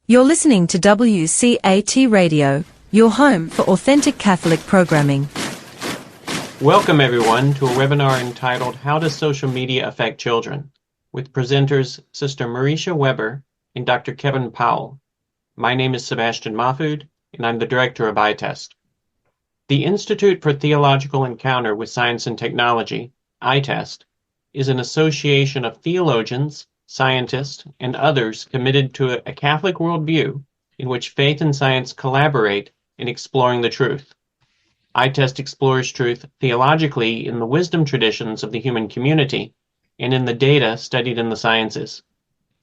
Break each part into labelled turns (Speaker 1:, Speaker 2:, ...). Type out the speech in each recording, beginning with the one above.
Speaker 1: You're listening to WCAT Radio, your home for authentic Catholic programming.
Speaker 2: Welcome, everyone, to a webinar entitled How Does Social Media Affect Children? With presenters Sister Marisha Weber and Dr. Kevin Powell. My name is Sebastian Mahfood, and I'm the director of ITEST. The Institute for Theological Encounter with Science and Technology, ITEST, is an association of theologians, scientists, and others committed to a Catholic worldview in which faith and science collaborate in exploring the truth. ITEST explores truth theologically in the wisdom traditions of the human community and in the data studied in the sciences.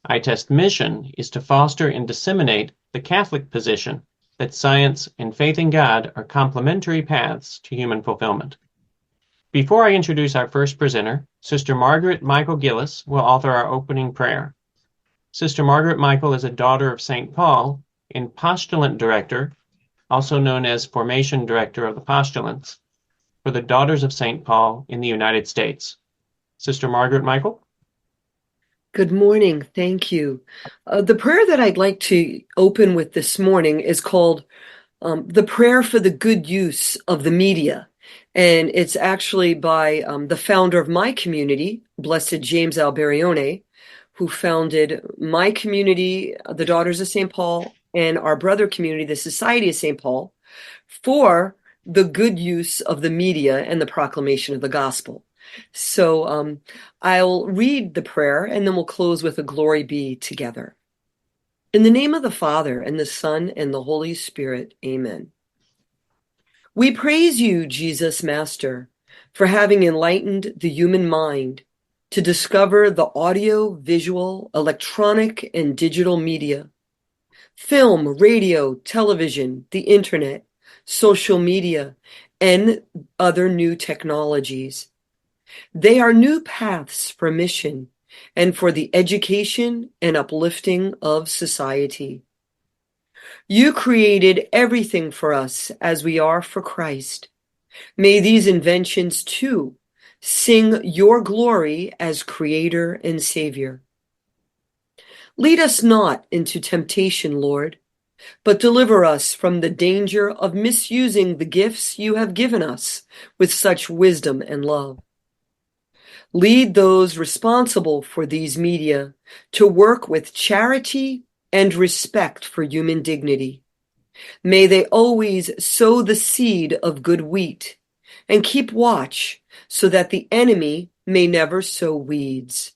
Speaker 2: ITEST's mission is to foster and disseminate the Catholic position that science and faith in God are complementary paths to human fulfillment. Before I introduce our first presenter, Sister Margaret Michael Gillis will author our opening prayer. Sister Margaret Michael is a daughter of St. Paul and postulant director, also known as formation director of the postulants, for the Daughters of St. Paul in the United States. Sister Margaret Michael?
Speaker 3: Good morning. Thank you. The prayer that I'd like to open with this morning is called the Prayer for the Good Use of the Media. And it's actually by the founder of my community, Blessed James Alberione, who founded my community, the Daughters of St. Paul, and our brother community, the Society of St. Paul, for the good use of the media and the proclamation of the gospel. So I'll read the prayer, and then we'll close with a glory be together. In the name of the Father, and the Son, and the Holy Spirit, amen. We praise you, Jesus Master, for having enlightened the human mind to discover the audio, visual, electronic, and digital media, film, radio, television, the internet, social media, and other new technologies. They are new paths for mission and for the education and uplifting of society. You created everything for us as we are for Christ. May these inventions, too, sing your glory as Creator and Savior. Lead us not into temptation, Lord, but deliver us from the danger of misusing the gifts you have given us with such wisdom and love. Lead those responsible for these media to work with charity and respect for human dignity. May they always sow the seed of good wheat and keep watch so that the enemy may never sow weeds.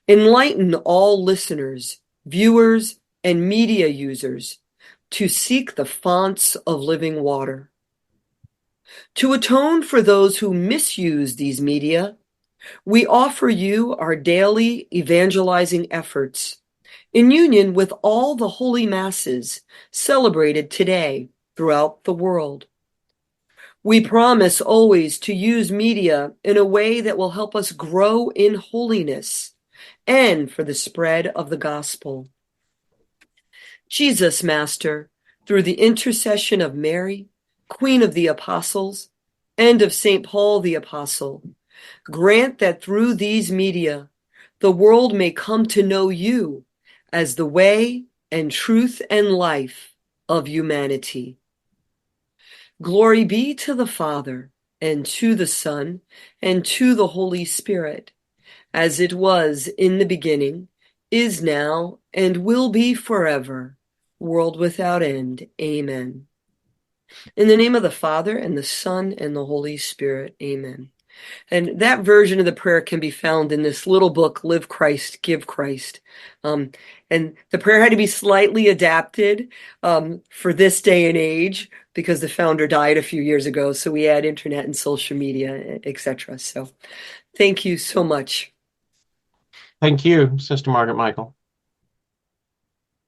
Speaker 3: Enlighten all listeners, viewers, and media users to seek the fonts of living water. To atone for those who misuse these media, we offer you our daily evangelizing efforts in union with all the holy masses celebrated today throughout the world. We promise always to use media in a way that will help us grow in holiness and for the spread of the gospel. Jesus, Master, through the intercession of Mary, Queen of the Apostles, and of St. Paul the Apostle, grant that through these media, the world may come to know you as the way and truth and life of humanity. Glory be to the Father, and to the Son, and to the Holy Spirit, as it was in the beginning, is now, and will be forever, world without end. Amen. In the name of the Father, and the Son, and the Holy Spirit. Amen. And that version of the prayer can be found in this little book, Live Christ, Give Christ. And the prayer had to be slightly adapted for this day and age because the founder died a few years ago. So we add internet and social media, etc. So thank you so much.
Speaker 2: Thank you, Sister Margaret Michael.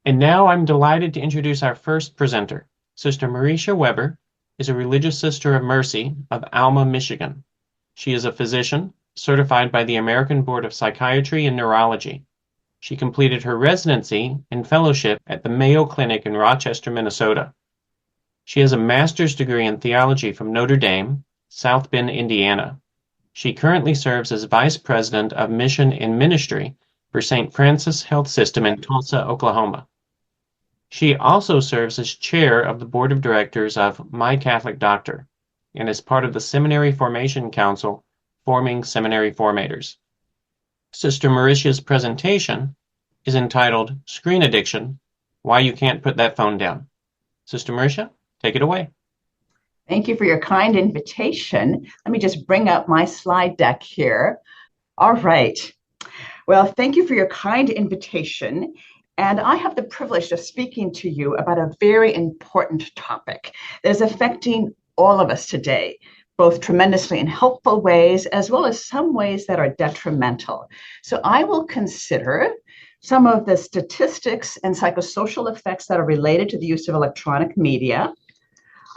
Speaker 2: And now I'm delighted to introduce our first presenter. Sister Marisha Weber is a religious sister of mercy of Alma, Michigan. She is a physician, certified by the American Board of Psychiatry and Neurology. She completed her residency and fellowship at the Mayo Clinic in Rochester, Minnesota. She has a master's degree in theology from Notre Dame, South Bend, Indiana. She currently serves as Vice President of Mission and Ministry for St. Francis Health System in Tulsa, Oklahoma. She also serves as chair of the board of directors of My Catholic Doctor and is part of the Seminary Formation Council, forming seminary formators. Sister Mauritia's presentation is entitled Screen Addiction, Why You Can't Put That Phone Down. Sister Mauritia, take it away.
Speaker 4: Thank you for your kind invitation. Let me just bring up my slide deck here. All right. Well, thank you for your kind invitation. And I have the privilege of speaking to you about a very important topic that is affecting all of us today, both tremendously in helpful ways, as well as some ways that are detrimental. So I will consider some of the statistics and psychosocial effects that are related to the use of electronic media.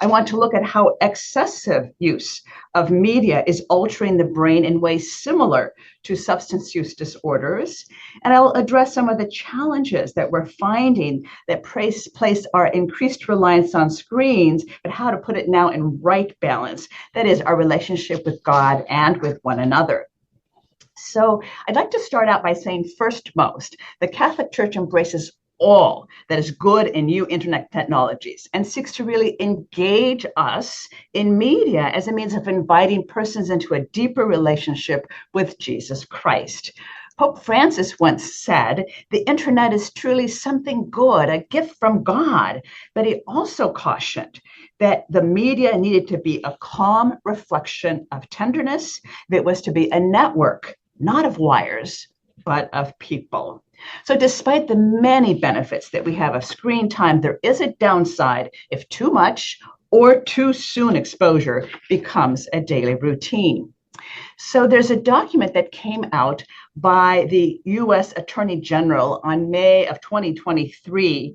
Speaker 4: I want to look at how excessive use of media is altering the brain in ways similar to substance use disorders. And I'll address some of the challenges that we're finding that place our increased reliance on screens, but how to put it now in right balance. That is our relationship with God and with one another. So I'd like to start out by saying, first most, the Catholic Church embraces all that is good in new internet technologies and seeks to really engage us in media as a means of inviting persons into a deeper relationship with Jesus Christ. Pope Francis once said, the internet is truly something good, a gift from God, but he also cautioned that the media needed to be a calm reflection of tenderness, that it was to be a network, not of wires, but of people. So despite the many benefits that we have of screen time, there is a downside if too much or too soon exposure becomes a daily routine. So there's a document that came out by the U.S. Attorney General on May of 2023,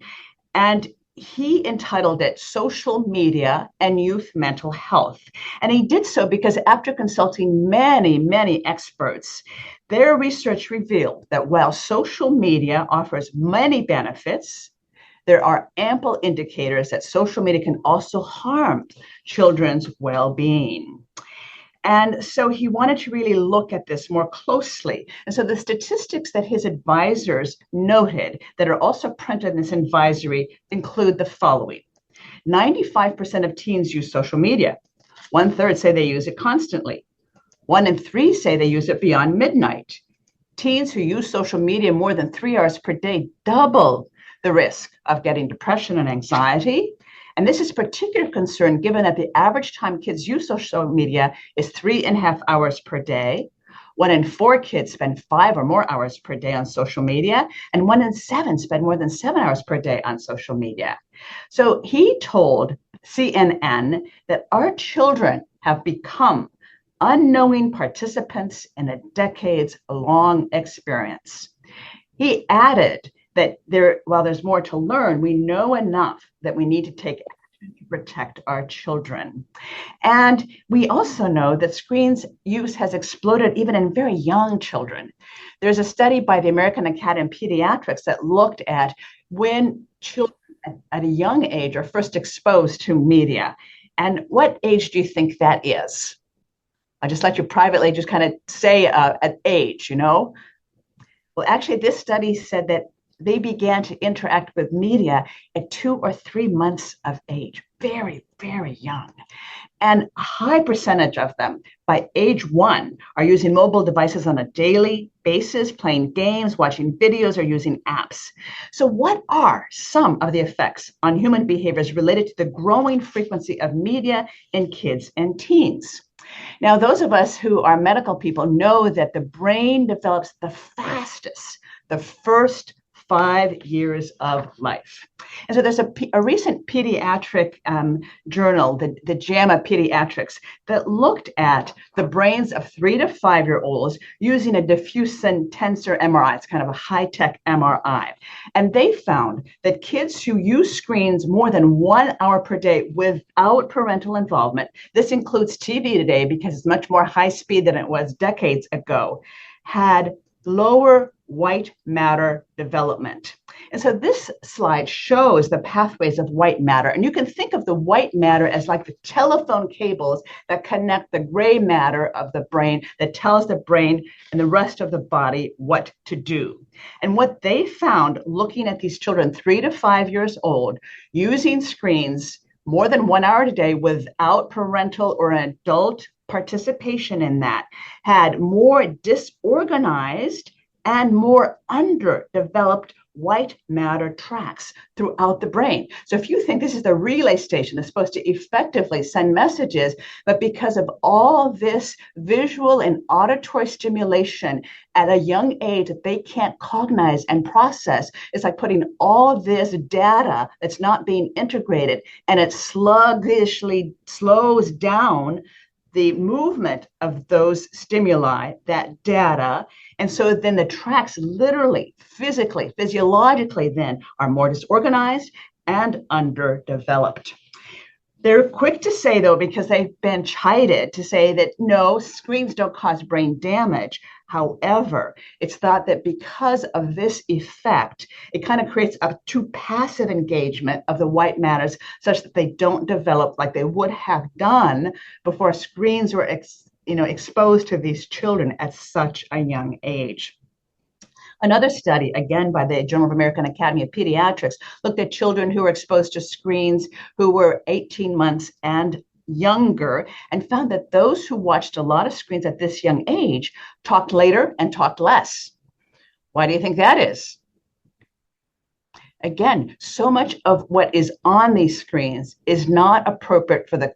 Speaker 4: and he entitled it Social Media and Youth Mental Health. And he did so because after consulting many experts, their research revealed that while social media offers many benefits, there are ample indicators that social media can also harm children's well-being. And so he wanted to really look at this more closely. And so the statistics that his advisors noted that are also printed in this advisory include the following. 95% of teens use social media. 1/3 say they use it constantly. 1 in 3 say they use it beyond midnight. Teens who use social media more than 3 hours per day double the risk of getting depression and anxiety. And this is particular concern given that the average time kids use social media is 3.5 hours per day. 1 in 4 kids spend 5 or more hours per day on social media, and 1 in 7 spend more than 7 hours per day on social media. So he told CNN that our children have become unknowing participants in a decades-long experience. He added that while there's more to learn, we know enough that we need to take action to protect our children. And we also know that screens use has exploded even in very young children. There's a study by the American Academy of Pediatrics that looked at when children at a young age are first exposed to media. And what age do you think that is? I just let you privately just kind of say at age, Well, actually, this study said that they began to interact with media at 2 or 3 months of age, very young. And a high percentage of them by age 1 are using mobile devices on a daily basis, playing games, watching videos, or using apps. So what are some of the effects on human behaviors related to the growing frequency of media in kids and teens? Now, those of us who are medical people know that the brain develops the fastest the first 5 years of life. And so there's a recent pediatric journal, the JAMA Pediatrics, that looked at the brains of 3 to 5-year-olds using a diffusion tensor MRI. It's kind of a high-tech MRI. And they found that kids who use screens more than 1 hour per day without parental involvement, this includes TV today because it's much more high speed than it was decades ago, had slower white matter development. And so this slide shows the pathways of white matter. And you can think of the white matter as like the telephone cables that connect the gray matter of the brain that tells the brain and the rest of the body what to do. And what they found looking at these children 3 to 5 years old using screens more than 1 hour a day without parental or adult participation in that had more disorganized and more underdeveloped white matter tracks throughout the brain. So if you think this is the relay station that's supposed to effectively send messages, but because of all this visual and auditory stimulation at a young age that they can't cognize and process, it's like putting all this data that's not being integrated, and it sluggishly slows down the movement of those stimuli, that data. And so then the tracks literally, physically, physiologically then are more disorganized and underdeveloped. They're quick to say, though, because they've been chided, to say that no, screens don't cause brain damage. However, it's thought that because of this effect, it kind of creates a too passive engagement of the white matters such that they don't develop like they would have done before screens were exposed to these children at such a young age. Another study, again by the Journal of American Academy of Pediatrics, looked at children who were exposed to screens who were 18 months and younger, and found that those who watched a lot of screens at this young age talked later and talked less. Why do you think that is? Again, so much of what is on these screens is not appropriate for the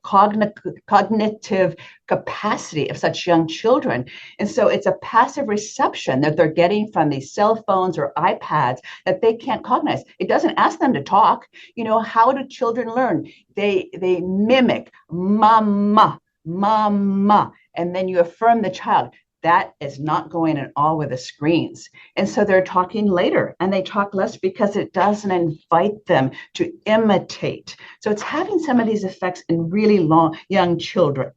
Speaker 4: cognitive capacity of such young children. And so it's a passive reception that they're getting from these cell phones or iPads that they can't cognize. It doesn't ask them to talk. You know, how do children learn? They mimic mama, mama, and then you affirm the child. That is not going at all with the screens. And so they're talking later, and they talk less because it doesn't invite them to imitate. So it's having some of these effects in really young children.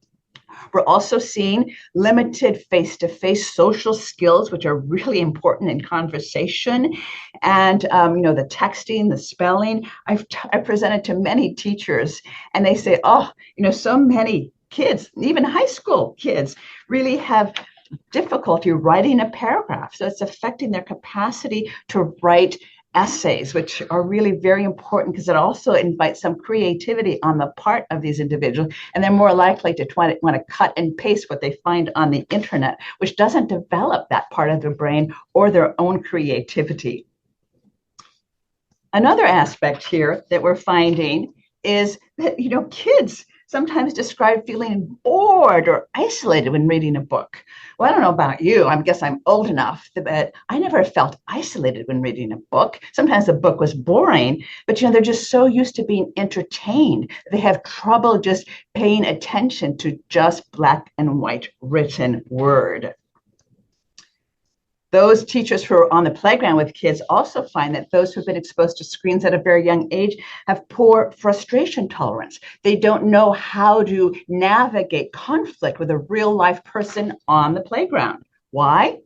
Speaker 4: We're also seeing limited face-to-face social skills, which are really important in conversation. And, the texting, the spelling. I've presented to many teachers, and they say, so many kids, even high school kids, really have difficulty writing a paragraph. So it's affecting their capacity to write essays, which are really very important because it also invites some creativity on the part of these individuals. And they're more likely to want to cut and paste what they find on the internet, which doesn't develop that part of their brain or their own creativity. Another aspect here that we're finding is that, kids sometimes describe feeling bored or isolated when reading a book. Well, I don't know about you. I guess I'm old enough, but I never felt isolated when reading a book. Sometimes the book was boring, but they're just so used to being entertained. They have trouble just paying attention to just black and white written word. Those teachers who are on the playground with kids also find that those who've been exposed to screens at a very young age have poor frustration tolerance. They don't know how to navigate conflict with a real life person on the playground. Why?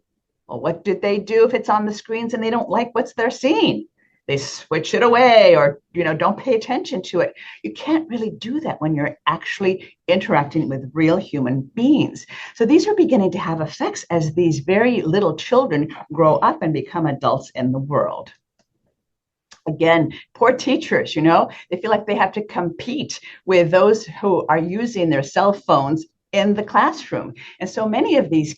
Speaker 4: Well, what did they do if it's on the screens and they don't like what they're seeing? They switch it away or, don't pay attention to it. You can't really do that when you're actually interacting with real human beings. So these are beginning to have effects as these very little children grow up and become adults in the world. Again, poor teachers, they feel like they have to compete with those who are using their cell phones in the classroom. And so many of these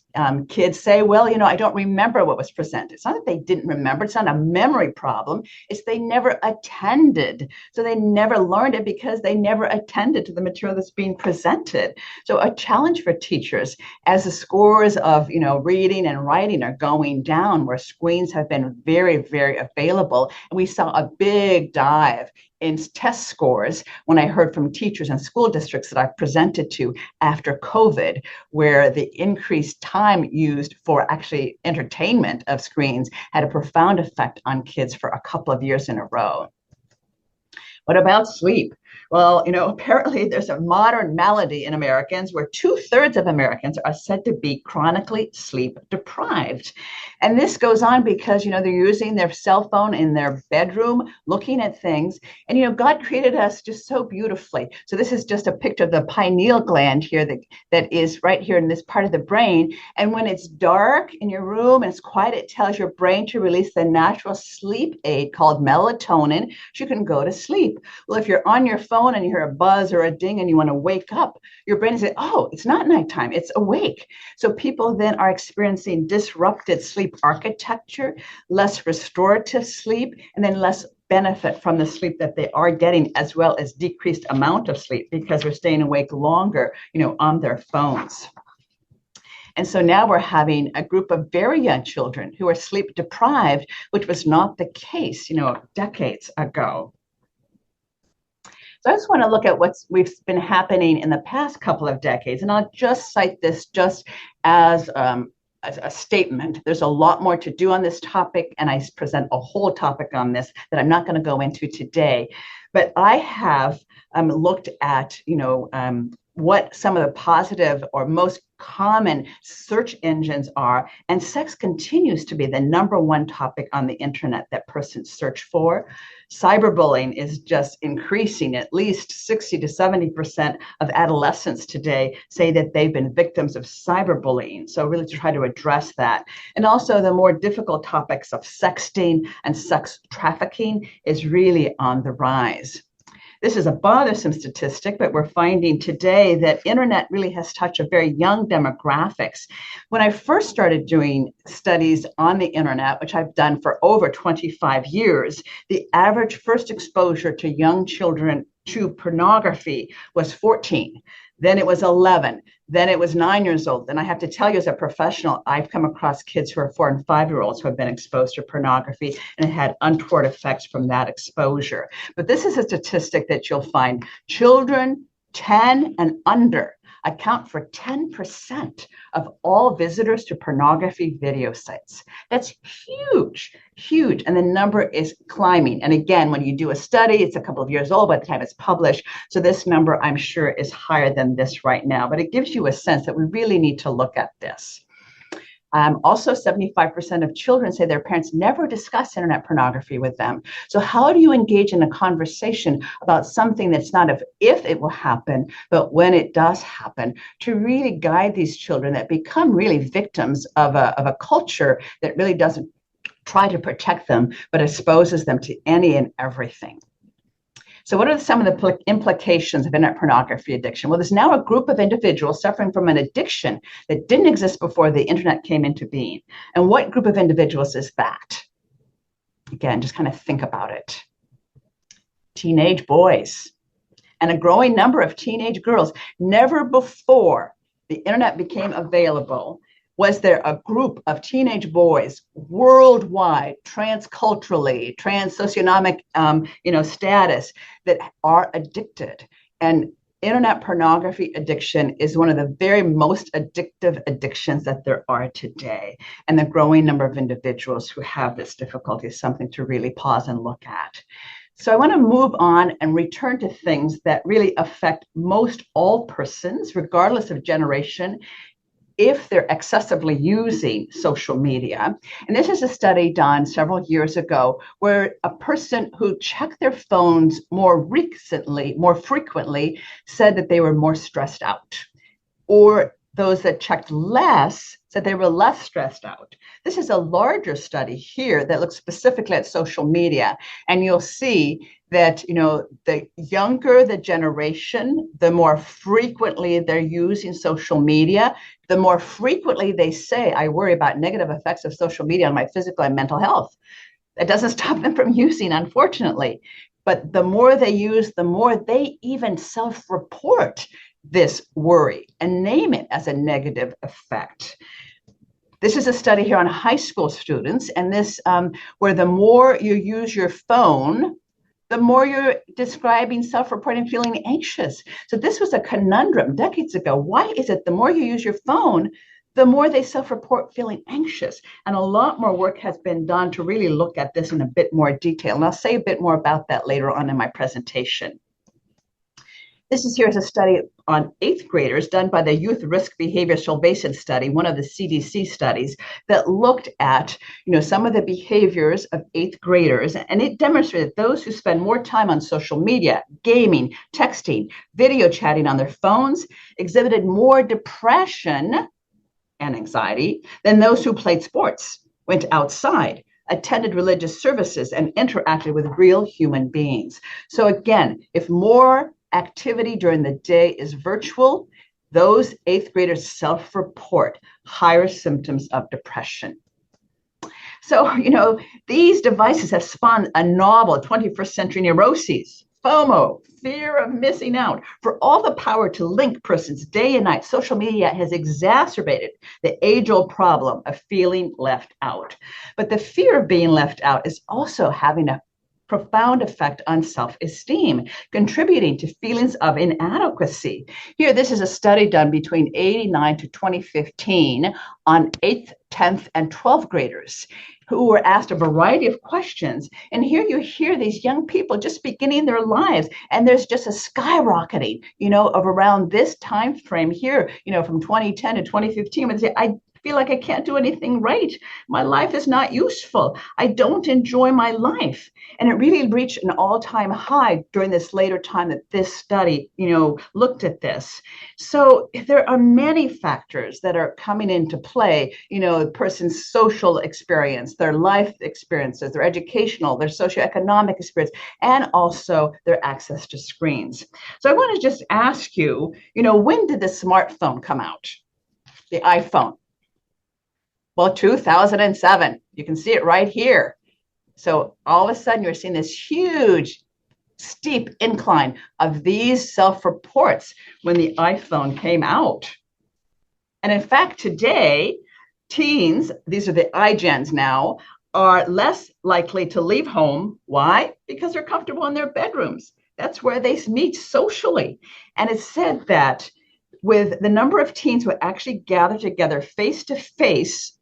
Speaker 4: kids say, well, I don't remember what was presented. It's not that they didn't remember. It's not a memory problem. It's they never attended. So they never learned it because they never attended to the material that's being presented. So a challenge for teachers as the scores of, reading and writing are going down where screens have been very, very available. And we saw a big dive in test scores when I heard from teachers and school districts that I've presented to after COVID, where the increased time used for actually entertainment of screens had a profound effect on kids for a couple of years in a row. What about sleep? Well, apparently there's a modern malady in Americans where 2/3 of Americans are said to be chronically sleep deprived. And this goes on because, they're using their cell phone in their bedroom, looking at things. And, God created us just so beautifully. So this is just a picture of the pineal gland here that is right here in this part of the brain. And when it's dark in your room and it's quiet, it tells your brain to release the natural sleep aid called melatonin, so you can go to sleep. Well, if you're on your phone and you hear a buzz or a ding and you want to wake up, your brain says, oh, it's not nighttime, it's awake. So people then are experiencing disrupted sleep architecture, less restorative sleep, and then less benefit from the sleep that they are getting, as well as decreased amount of sleep because they're staying awake longer, on their phones. And so now we're having a group of very young children who are sleep deprived, which was not the case, decades ago. So I just want to look at what's been happening in the past couple of decades, and I'll just cite this just as a statement. There's a lot more to do on this topic, and I present a whole topic on this that I'm not going to go into today. But I have looked at, what some of the positive or most common search engines are, and sex continues to be the #1 topic on the internet that persons search for. Cyberbullying is just increasing. At least 60 to 70% of adolescents today say that they've been victims of cyberbullying. So really to try to address that. And also the more difficult topics of sexting and sex trafficking is really on the rise. This is a bothersome statistic, but we're finding today that internet really has touched a very young demographics. When I first started doing studies on the internet, which I've done for over 25 years, the average first exposure to young children to pornography was 14. Then it was 11. Then it was 9 years old. And I have to tell you, as a professional, I've come across kids who are 4 and 5-year-olds who have been exposed to pornography and had untoward effects from that exposure. But this is a statistic that you'll find children 10 and under account for 10% of all visitors to pornography video sites. That's huge, huge. And the number is climbing. And again, when you do a study, it's a couple of years old by the time it's published. So this number, I'm sure, is higher than this right now. But it gives you a sense that we really need to look at this. Also, 75% of children say their parents never discuss internet pornography with them. So how do you engage in a conversation about something that's not of if it will happen, but when it does happen, to really guide these children that become really victims of a culture that really doesn't try to protect them, but exposes them to any and everything. So what are some of the implications of internet pornography addiction? Well, there's now a group of individuals suffering from an addiction that didn't exist before the internet came into being. And what group of individuals is that? Again, just kind of think about it. Teenage boys and a growing number of teenage girls. Never before the internet became available was there a group of teenage boys worldwide, transculturally, trans-socioeconomic, status that are addicted. And internet pornography addiction is one of the very most addictive addictions that there are today. And the growing number of individuals who have this difficulty is something to really pause and look at. So I want to move on and return to things that really affect most all persons, regardless of generation, if they're excessively using social media. And this is a study done several years ago where a person who checked their phones more frequently, said that they were more stressed out. Or those that checked less said they were less stressed out. This is a larger study here that looks specifically at social media. And you'll see that, the younger the generation, the more frequently they're using social media, the more frequently they say, I worry about negative effects of social media on my physical and mental health. That doesn't stop them from using, unfortunately. But the more they use, the more they even self-report this worry and name it as a negative effect. This is a study here on high school students, and this where the more you use your phone, the more you're describing self-reporting feeling anxious. So this was a conundrum decades ago. Why is it the more you use your phone, the more they self-report feeling anxious? And a lot more work has been done to really look at this in a bit more detail. And I'll say a bit more about that later on in my presentation. This is here is a study on 8th graders done by the Youth Risk Behavior Surveillance Study, one of the CDC studies that looked at, some of the behaviors of 8th graders, and it demonstrated those who spend more time on social media, gaming, texting, video chatting on their phones exhibited more depression and anxiety than those who played sports, went outside, attended religious services, and interacted with real human beings. So again, if more activity during the day is virtual, those 8th graders self-report higher symptoms of depression. So, these devices have spawned a novel 21st century neuroses, FOMO, fear of missing out. For all the power to link persons day and night, social media has exacerbated the age-old problem of feeling left out. But the fear of being left out is also having a profound effect on self-esteem, contributing to feelings of inadequacy. Here, this is a study done between 89 to 2015 on 8th, 10th, and 12th graders who were asked a variety of questions. And here you hear these young people just beginning their lives, and there's just a skyrocketing, of around this time frame here, from 2010 to 2015, when they say, I feel like I can't do anything right. My life is not useful. I don't enjoy my life. And it really reached an all-time high during this later time that this study, looked at this. So there are many factors that are coming into play, the person's social experience, their life experiences, their educational, their socioeconomic experience, and also their access to screens. So I want to just ask you, when did the smartphone come out? The iPhone. Well, 2007, you can see it right here. So all of a sudden you're seeing this huge, steep incline of these self-reports when the iPhone came out. And in fact, today, teens, these are the iGens now, are less likely to leave home. Why? Because they're comfortable in their bedrooms. That's where they meet socially. And it's said that with the number of teens who actually gather together face to face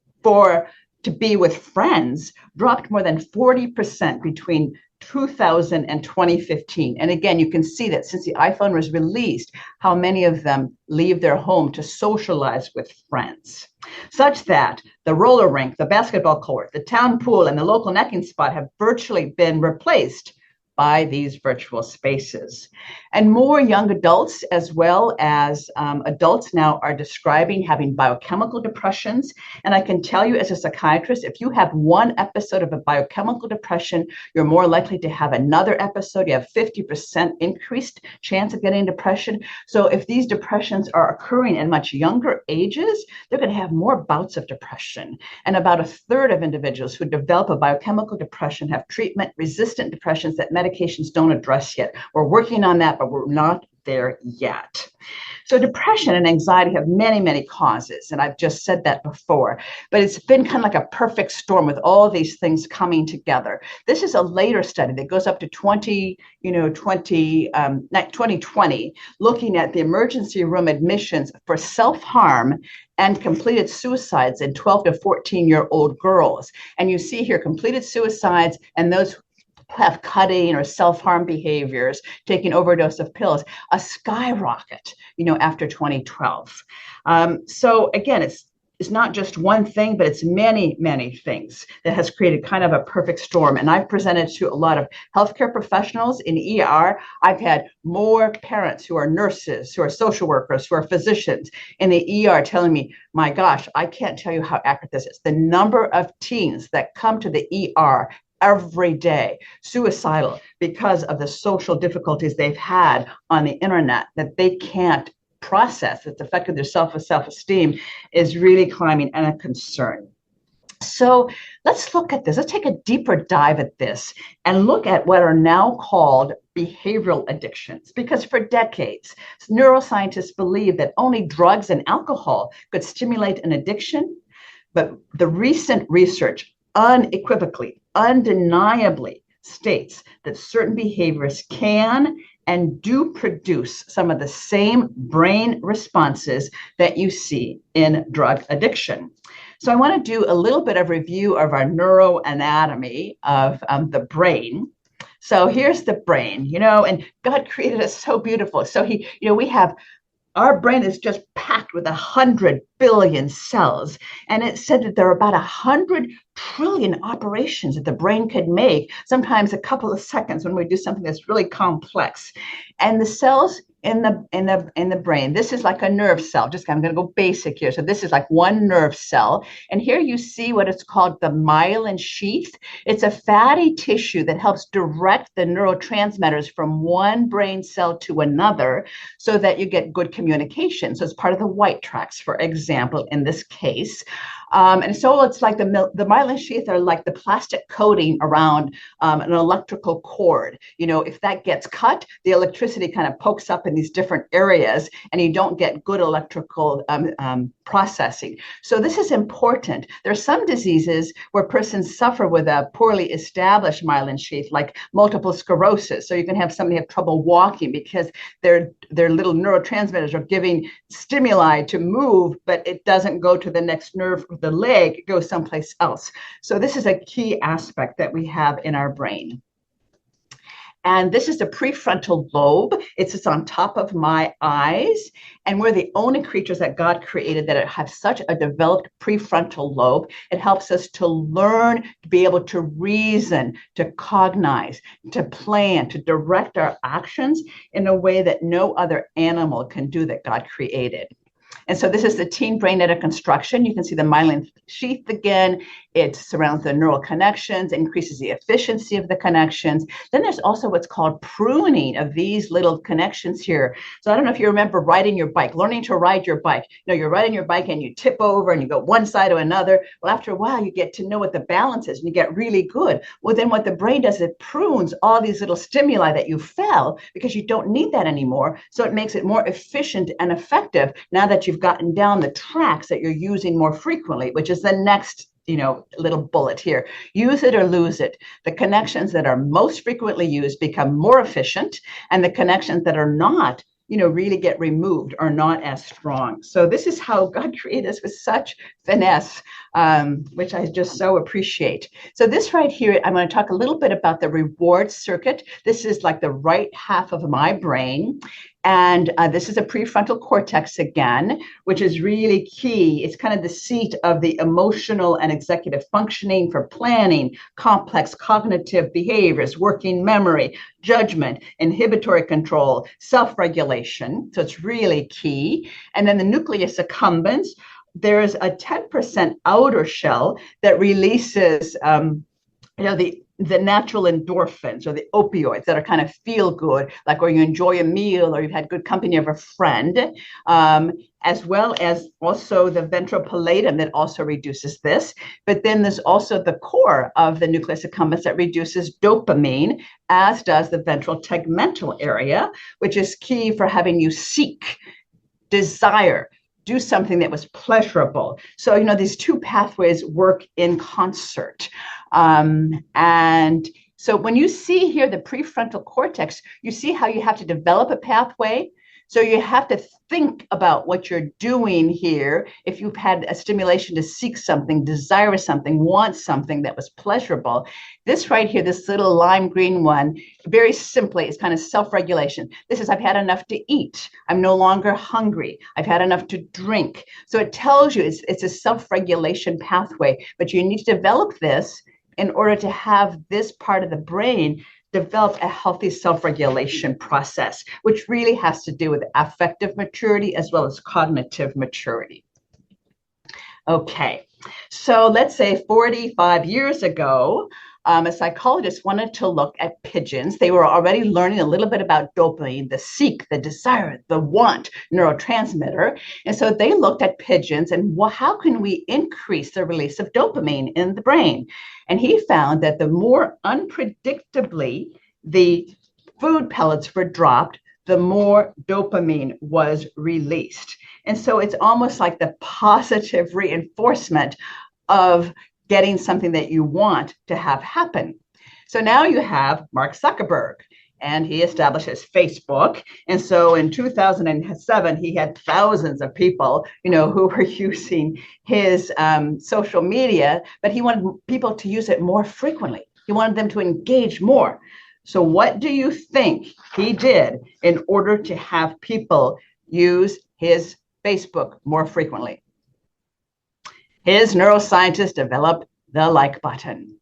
Speaker 4: to be with friends dropped more than 40% between 2000 and 2015. And again, you can see that since the iPhone was released, how many of them leave their home to socialize with friends, such that the roller rink, the basketball court, the town pool, and the local necking spot have virtually been replaced by these virtual spaces. And more young adults as well as adults now are describing having biochemical depressions. And I can tell you as a psychiatrist, if you have one episode of a biochemical depression, you're more likely to have another episode. You have 50% increased chance of getting depression. So if these depressions are occurring in much younger ages, they're going to have more bouts of depression. And about a third of individuals who develop a biochemical depression have treatment-resistant depressions that medications don't address yet. We're working on that, but we're not there yet. So depression and anxiety have many, many causes, and I've just said that before, but it's been kind of like a perfect storm with all these things coming together. This is a later study that goes up to 2020, looking at the emergency room admissions for self-harm and completed suicides in 12 to 14-year-old girls. And you see here completed suicides and those have cutting or self-harm behaviors, taking overdose of pills, a skyrocket, after 2012. So again, it's not just one thing, but it's many, many things that has created kind of a perfect storm. And I've presented to a lot of healthcare professionals in ER. I've had more parents who are nurses, who are social workers, who are physicians in the ER telling me, my gosh, I can't tell you how accurate this is. The number of teens that come to the ER every day, suicidal, because of the social difficulties they've had on the internet that they can't process, that's affected their self-esteem, is really climbing and a concern. So let's look at this. Let's take a deeper dive at this and look at what are now called behavioral addictions, because for decades, neuroscientists believed that only drugs and alcohol could stimulate an addiction. But the recent research unequivocally, undeniably states that certain behaviors can and do produce some of the same brain responses that you see in drug addiction. So I want to do a little bit of review of our neuroanatomy of the brain. So here's the brain, and God created us so beautiful. So our brain is just packed with 100 billion cells. And it said that there are about 100 trillion operations that the brain could make, sometimes a couple of seconds when we do something that's really complex. And the cells in the brain, this is like a nerve cell. I'm going to go basic here. So this is like one nerve cell. And here you see what it's called the myelin sheath. It's a fatty tissue that helps direct the neurotransmitters from one brain cell to another so that you get good communication. So it's part of the white tracts, for example, in this case. And so it's like the myelin sheath are like the plastic coating around an electrical cord. If that gets cut, the electricity kind of pokes up in these different areas and you don't get good electrical processing. So this is important. There are some diseases where persons suffer with a poorly established myelin sheath, like multiple sclerosis. So you can have somebody have trouble walking because their little neurotransmitters are giving stimuli to move, but it doesn't go to the next nerve of the leg, it goes someplace else. So this is a key aspect that we have in our brain. And this is the prefrontal lobe. It sits on top of my eyes. And we're the only creatures that God created that have such a developed prefrontal lobe. It helps us to learn, to be able to reason, to cognize, to plan, to direct our actions in a way that no other animal can do that God created. And so this is the teen brain at a construction. You can see the myelin sheath again. It surrounds the neural connections, increases the efficiency of the connections. Then there's also what's called pruning of these little connections here. So I don't know if you remember riding your bike, learning to ride your bike. You're riding your bike and you tip over and you go one side or another. Well, after a while, you get to know what the balance is and you get really good. Well, then what the brain does, it prunes all these little stimuli that you fell because you don't need that anymore. So it makes it more efficient and effective now that you've gotten down the tracks that you're using more frequently, which is the next little bullet here. Use it or lose it. The connections that are most frequently used become more efficient, and the connections that are not, really get removed or not as strong. So this is how God created us with such finesse, which I just so appreciate. So this right here, I'm going to talk a little bit about the reward circuit. This is like the right half of my brain. And this is a prefrontal cortex again, which is really key. It's kind of the seat of the emotional and executive functioning for planning, complex cognitive behaviors, working memory, judgment, inhibitory control, self-regulation. So it's really key. And then the nucleus accumbens, there's a 10% outer shell that releases, the natural endorphins or the opioids that are kind of feel good, like where you enjoy a meal or you've had good company of a friend, as well as also the ventral pallidum that also reduces this. But then there's also the core of the nucleus accumbens that reduces dopamine, as does the ventral tegmental area, which is key for having you seek, desire, do something that was pleasurable. So, these two pathways work in concert. And so when you see here the prefrontal cortex, you see how you have to develop a pathway. So you have to think about what you're doing here. If you've had a stimulation to seek something, desire something, want something that was pleasurable. This right here, this little lime green one, very simply, is kind of self-regulation. This is, I've had enough to eat. I'm no longer hungry. I've had enough to drink. So it tells you it's a self-regulation pathway, but you need to develop this in order to have this part of the brain develop a healthy self-regulation process, which really has to do with affective maturity as well as cognitive maturity. Okay, so let's say 45 years ago, a psychologist wanted to look at pigeons. They were already learning a little bit about dopamine, the seek, the desire, the want neurotransmitter. And so they looked at pigeons and how can we increase the release of dopamine in the brain? And he found that the more unpredictably the food pellets were dropped, the more dopamine was released. And so it's almost like the positive reinforcement of getting something that you want to have happen. So now you have Mark Zuckerberg, and he establishes Facebook. And so in 2007, he had thousands of people, who were using his social media, but he wanted people to use it more frequently. He wanted them to engage more. So what do you think he did in order to have people use his Facebook more frequently? His neuroscientists developed the like button.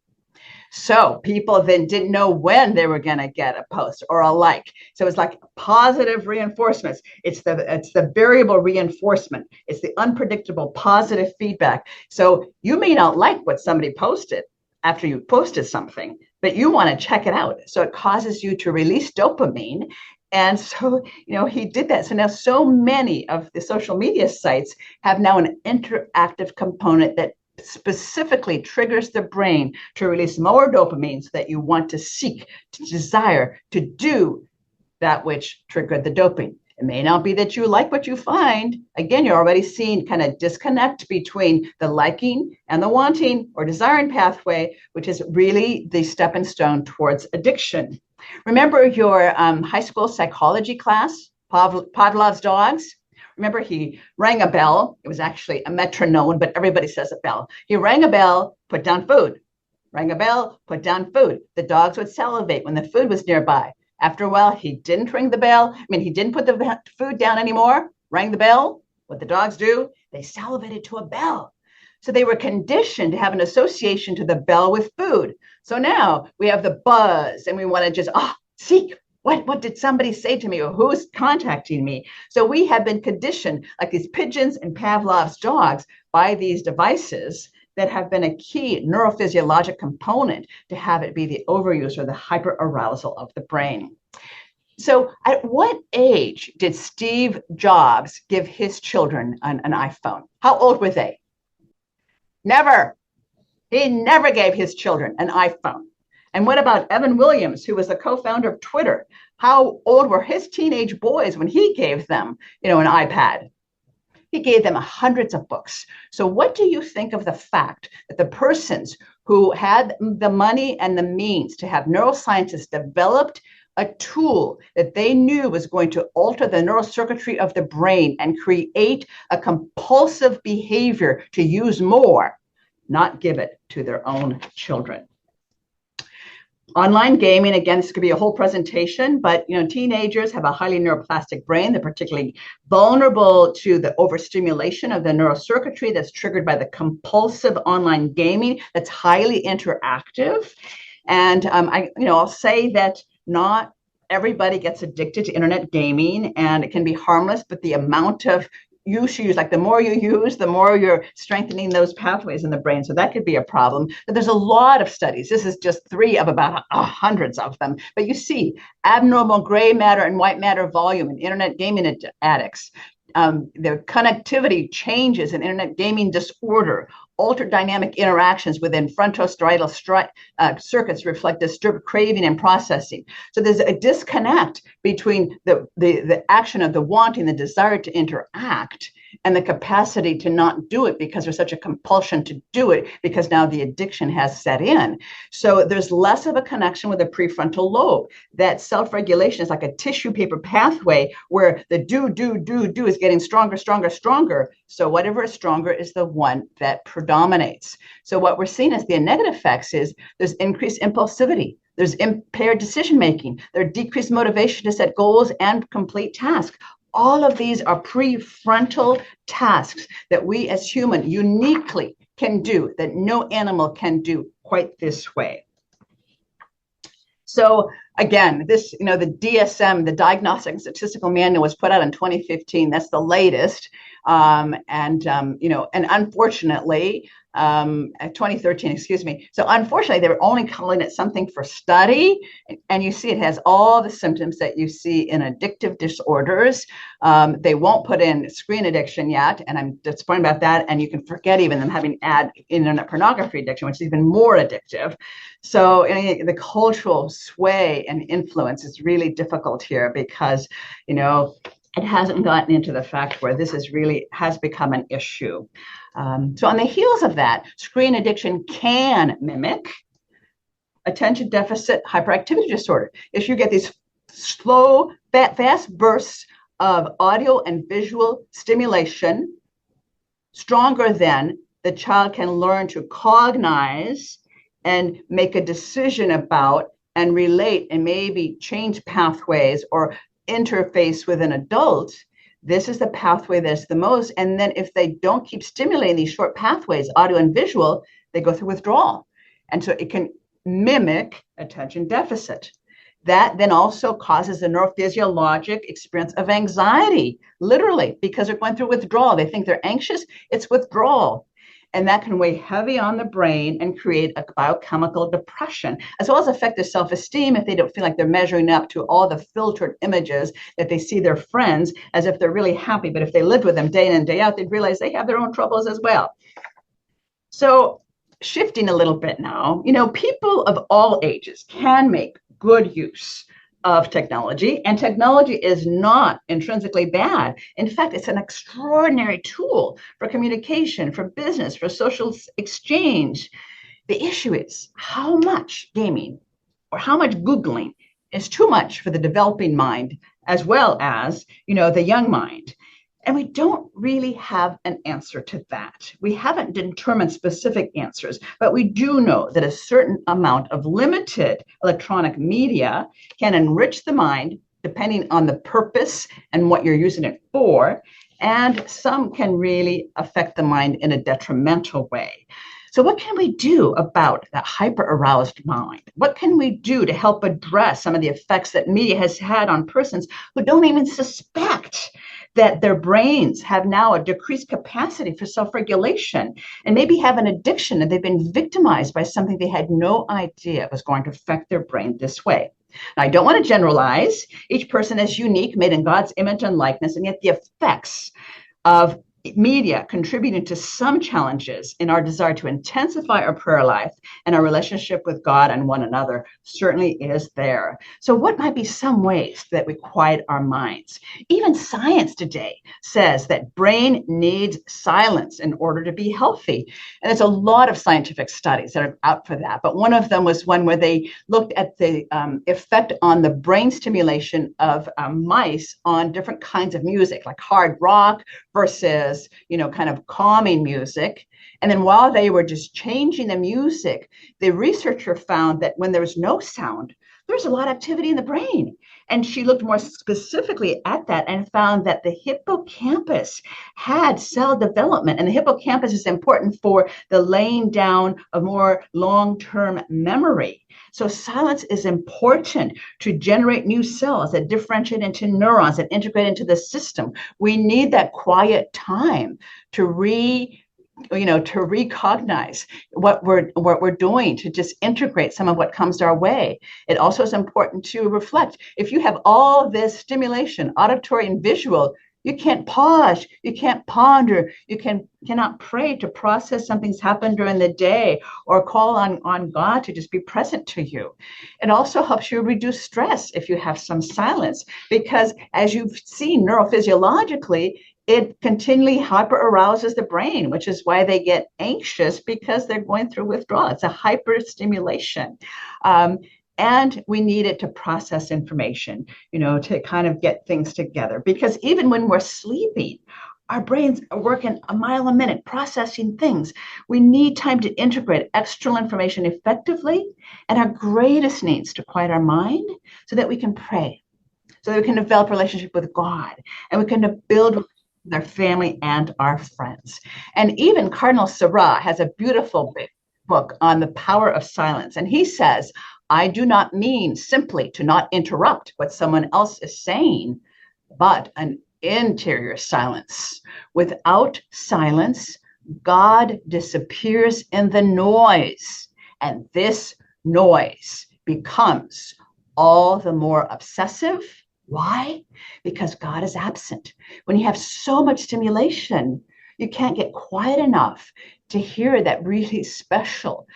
Speaker 4: So people then didn't know when they were going to get a post or a like. So it's like positive reinforcements. It's the variable reinforcement. It's the unpredictable positive feedback. So you may not like what somebody posted after you posted something, but you want to check it out. So it causes you to release dopamine. And so, he did that. So now so many of the social media sites have now an interactive component that specifically triggers the brain to release more dopamine so that you want to seek, to desire, to do that which triggered the dopamine. It may not be that you like what you find. Again, you're already seeing kind of disconnect between the liking and the wanting or desiring pathway, which is really the stepping stone towards addiction. Remember your high school psychology class, Pavlov's dogs? Remember, he rang a bell. It was actually a metronome, but everybody says a bell. He rang a bell, put down food. Rang a bell, put down food. The dogs would salivate when the food was nearby. After a while, he didn't ring the bell. He didn't put the food down anymore. Rang the bell. What the dogs do, they salivated to a bell. So they were conditioned to have an association to the bell with food. So now we have the buzz and we want to just, seek. What did somebody say to me, or who's contacting me? So we have been conditioned, like these pigeons and Pavlov's dogs, by these devices that have been a key neurophysiologic component to have it be the overuse or the hyperarousal of the brain. So at what age did Steve Jobs give his children an iPhone? How old were they? Never. He never gave his children an iPhone. And what about Evan Williams, who was the co-founder of Twitter? How old were his teenage boys when he gave them, an iPad? He gave them hundreds of books. So what do you think of the fact that the persons who had the money and the means to have neuroscientists developed a tool that they knew was going to alter the neural circuitry of the brain and create a compulsive behavior to use more, not give it to their own children? Online gaming, again, this could be a whole presentation, but teenagers have a highly neuroplastic brain. They're particularly vulnerable to the overstimulation of the neural circuitry that's triggered by the compulsive online gaming that's highly interactive. And I'll say that not everybody gets addicted to internet gaming, and it can be harmless, but the amount of use, like the more you use, the more you're strengthening those pathways in the brain. So that could be a problem. But there's a lot of studies. This is just 3 of about hundreds of them. But you see abnormal gray matter and white matter volume in internet gaming addicts. The connectivity changes in internet gaming disorder. Altered dynamic interactions within frontostriatal circuits reflect disturbed craving and processing. So there's a disconnect between the action of the wanting, the desire to interact, and the capacity to not do it because there's such a compulsion to do it because now the addiction has set in. So there's less of a connection with the prefrontal lobe. That self-regulation is like a tissue paper pathway where the do is getting stronger. So whatever is stronger is the one that predominates. So what we're seeing as the negative effects is there's increased impulsivity. There's impaired decision-making. There's decreased motivation to set goals and complete tasks. All of these are prefrontal tasks that we as human uniquely can do, that no animal can do quite this way. So again, this, the DSM, the Diagnostic and Statistical Manual, was put out in 2015. That's the latest. And unfortunately, 2013, excuse me. So unfortunately, they were only calling it something for study. And you see it has all the symptoms that you see in addictive disorders. They won't put in screen addiction yet. And I'm disappointed about that. And you can forget even them having internet pornography addiction, which is even more addictive. So the cultural sway and influence is really difficult here because, it hasn't gotten into the fact where this has become an issue. So on the heels of that, screen addiction can mimic attention deficit hyperactivity disorder. If you get these slow, fast bursts of audio and visual stimulation, stronger than the child can learn to cognize and make a decision about and relate and maybe change pathways or interface with an adult, this is the pathway that's the most. And then if they don't keep stimulating these short pathways, audio and visual, they go through withdrawal. And so it can mimic attention deficit. That then also causes a neurophysiologic experience of anxiety, literally, because they're going through withdrawal. They think they're anxious, it's withdrawal. And that can weigh heavy on the brain and create a biochemical depression, as well as affect their self-esteem if they don't feel like they're measuring up to all the filtered images that they see their friends as if they're really happy. But if they lived with them day in and day out, they'd realize they have their own troubles as well. So shifting a little bit now, people of all ages can make good use of technology, and technology is not intrinsically bad. In fact, it's an extraordinary tool for communication, for business, for social exchange. The issue is how much gaming or how much Googling is too much for the developing mind, as well as, the young mind. And we don't really have an answer to that. We haven't determined specific answers, but we do know that a certain amount of limited electronic media can enrich the mind depending on the purpose and what you're using it for. And some can really affect the mind in a detrimental way. So what can we do about that hyper-aroused mind? What can we do to help address some of the effects that media has had on persons who don't even suspect that their brains have now a decreased capacity for self-regulation and maybe have an addiction and they've been victimized by something they had no idea was going to affect their brain this way? Now, I don't want to generalize. Each person is unique, made in God's image and likeness, and yet the effects of media contributing to some challenges in our desire to intensify our prayer life and our relationship with God and one another certainly is there. So what might be some ways that we quiet our minds? Even science today says that brain needs silence in order to be healthy. And there's a lot of scientific studies that are out for that. But one of them was one where they looked at the effect on the brain stimulation of mice on different kinds of music, like hard rock versus kind of calming music. And then while they were just changing the music, the researcher found that when there was no sound, there's a lot of activity in the brain. And she looked more specifically at that and found that the hippocampus had cell development. And the hippocampus is important for the laying down of more long-term memory. So silence is important to generate new cells that differentiate into neurons that integrate into the system. We need that quiet time to recognize what we're doing, to just integrate some of what comes our way. It also is important to reflect. If you have all this stimulation, auditory and visual, you can't pause, you can't ponder, you cannot pray to process something's happened during the day or call on God to just be present to you. It also helps you reduce stress if you have some silence, because as you've seen neurophysiologically, it continually hyper-arouses the brain, which is why they get anxious, because they're going through withdrawal. It's a hyper-stimulation. And we need it to process information, to kind of get things together. Because even when we're sleeping, our brains are working a mile a minute, processing things. We need time to integrate external information effectively. And our greatest needs to quiet our mind so that we can pray, so that we can develop a relationship with God, and we can build their family and our friends. And even Cardinal Sarah has a beautiful book on the power of silence. And he says, I do not mean simply to not interrupt what someone else is saying, but an interior silence. Without silence, God disappears in the noise. And this noise becomes all the more obsessive. Why? Because God is absent. When you have so much stimulation, you can't get quiet enough to hear that really special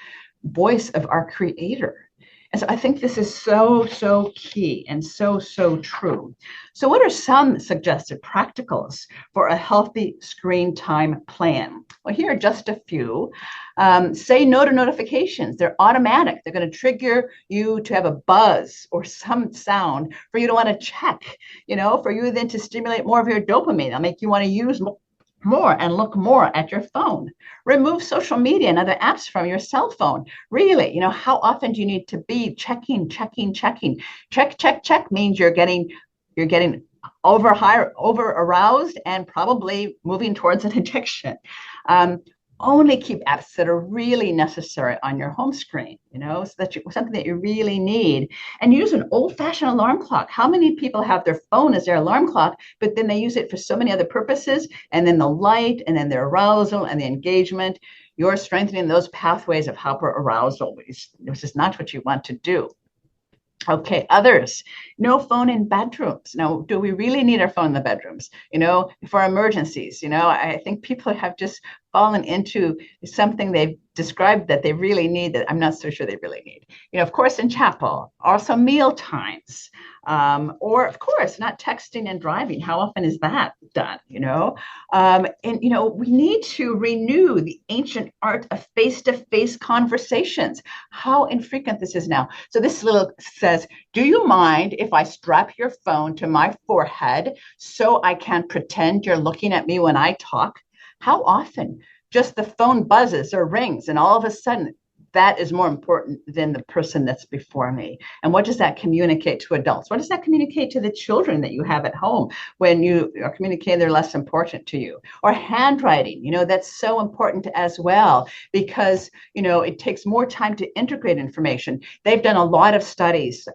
Speaker 4: voice of our Creator. And so I think this is so key and so true. So what are some suggested practicals for a healthy screen time plan? Well, here are just a few. Say no to notifications. They're automatic. They're going to trigger you to have a buzz or some sound for you to want to check, for you then to stimulate more of your dopamine. They'll make you want to use more and look more at your phone. Remove social media and other apps from your cell phone. Really, how often do you need to be checking? Check means you're getting over aroused and probably moving towards an addiction. Only keep apps that are really necessary on your home screen, so that something that you really need. And use an old-fashioned alarm clock. How many people have their phone as their alarm clock, but then they use it for so many other purposes, and then the light, and then their arousal and the engagement, you're strengthening those pathways of hyperarousal, which is not what you want to do. Okay, others, no phone in bedrooms. Now, do we really need our phone in the bedrooms? For emergencies, I think people have just fallen into something they've described that they really need that I'm not so sure they really need. Of course, in chapel, also meal times, or of course, not texting and driving. How often is that done? We need to renew the ancient art of face-to-face conversations. How infrequent this is now. So this little says, do you mind if I strap your phone to my forehead so I can pretend you're looking at me when I talk? How often just the phone buzzes or rings and all of a sudden that is more important than the person that's before me? And what does that communicate to adults? What does that communicate to the children that you have at home when you are communicating they're less important to you? Or handwriting, that's so important as well, because, it takes more time to integrate information. They've done a lot of studies,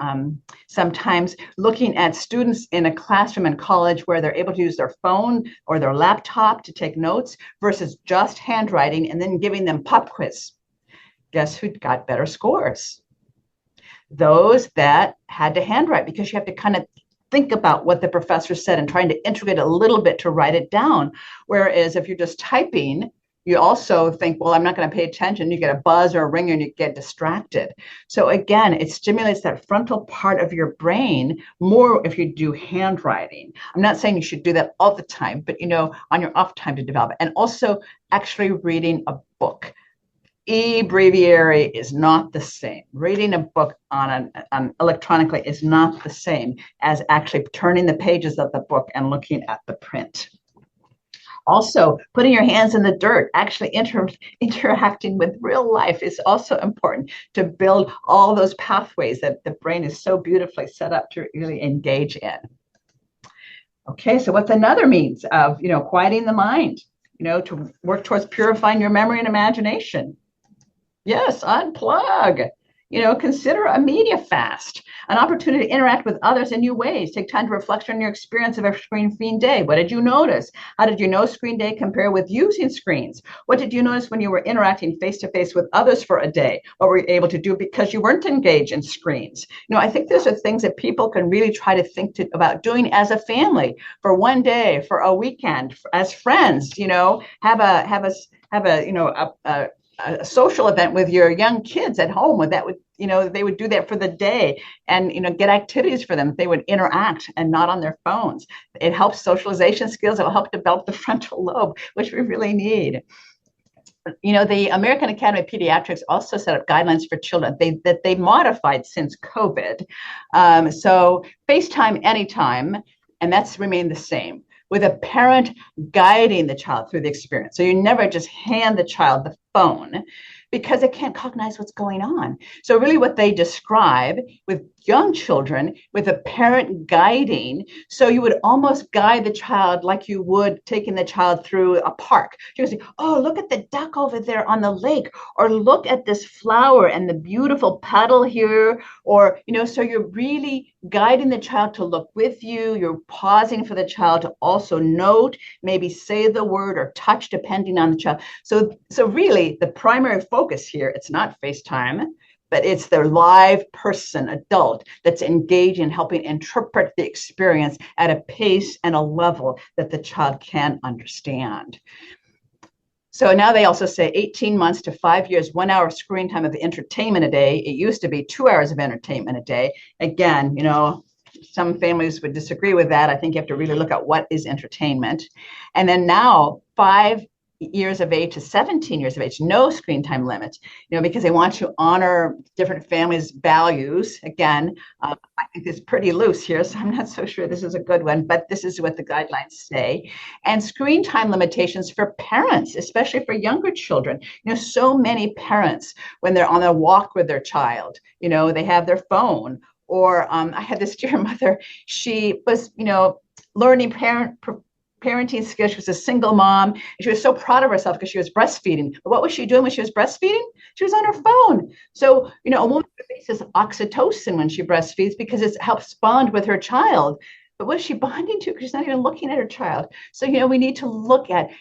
Speaker 4: sometimes looking at students in a classroom in college where they're able to use their phone or their laptop to take notes versus just handwriting, and then giving them pop quiz. Guess who got better scores? Those that had to handwrite, because you have to kind of think about what the professor said and trying to integrate a little bit to write it down. Whereas if you're just typing, you also think, well, I'm not going to pay attention. You get a buzz or a ring and you get distracted. So again, it stimulates that frontal part of your brain more if you do handwriting. I'm not saying you should do that all the time, but on your off time to develop it. And also actually reading a book. E-breviary is not the same. Reading a book on electronically is not the same as actually turning the pages of the book and looking at the print. Also, putting your hands in the dirt, actually interacting with real life is also important to build all those pathways that the brain is so beautifully set up to really engage in. Okay, so what's another means of, quieting the mind, to work towards purifying your memory and imagination? Yes, unplug. Consider a media fast, an opportunity to interact with others in new ways. Take time to reflect on your experience of a screen-free day. What did you notice? How did your screen day compare with using screens? What did you notice when you were interacting face-to-face with others for a day? What were you able to do because you weren't engaged in screens? I think those are things that people can really try to think about doing as a family for one day, for a weekend, as friends. Have a social event with your young kids at home, where that would, they would do that for the day, and get activities for them. They would interact and not on their phones. It helps socialization skills. It'll help develop the frontal lobe, which we really need. The American Academy of Pediatrics also set up guidelines for children that they modified since COVID. So FaceTime anytime, and that's remained the same, with a parent guiding the child through the experience. So you never just hand the child the phone, because it can't cognize what's going on. So really what they describe with young children, with a parent guiding, so you would almost guide the child like you would taking the child through a park. You say, oh, look at the duck over there on the lake, or look at this flower and the beautiful puddle here, or, so you're really guiding the child to look with you. You're pausing for the child to also note, maybe say the word or touch, depending on the child. So really the primary focus here, it's not FaceTime, but it's the live person, adult, that's engaged in helping interpret the experience at a pace and a level that the child can understand. So now they also say 18 months to 5 years, 1 hour of screen time of entertainment a day. It used to be 2 hours of entertainment a day. Again, some families would disagree with that. I think you have to really look at what is entertainment. And then now 5 years of age to 17 years of age, no screen time limit, because they want to honor different families' values. Again, I think it's pretty loose here, so I'm not so sure this is a good one, but this is what the guidelines say. And screen time limitations for parents, especially for younger children. So many parents, when they're on a walk with their child, they have their phone. Or I had this dear mother, she was, learning parenting skills. She was a single mom, and she was so proud of herself because she was breastfeeding. But what was she doing when she was breastfeeding? She was on her phone. So, a woman releases oxytocin when she breastfeeds because it helps bond with her child. But what is she bonding to? Because she's not even looking at her child. So, we need to look at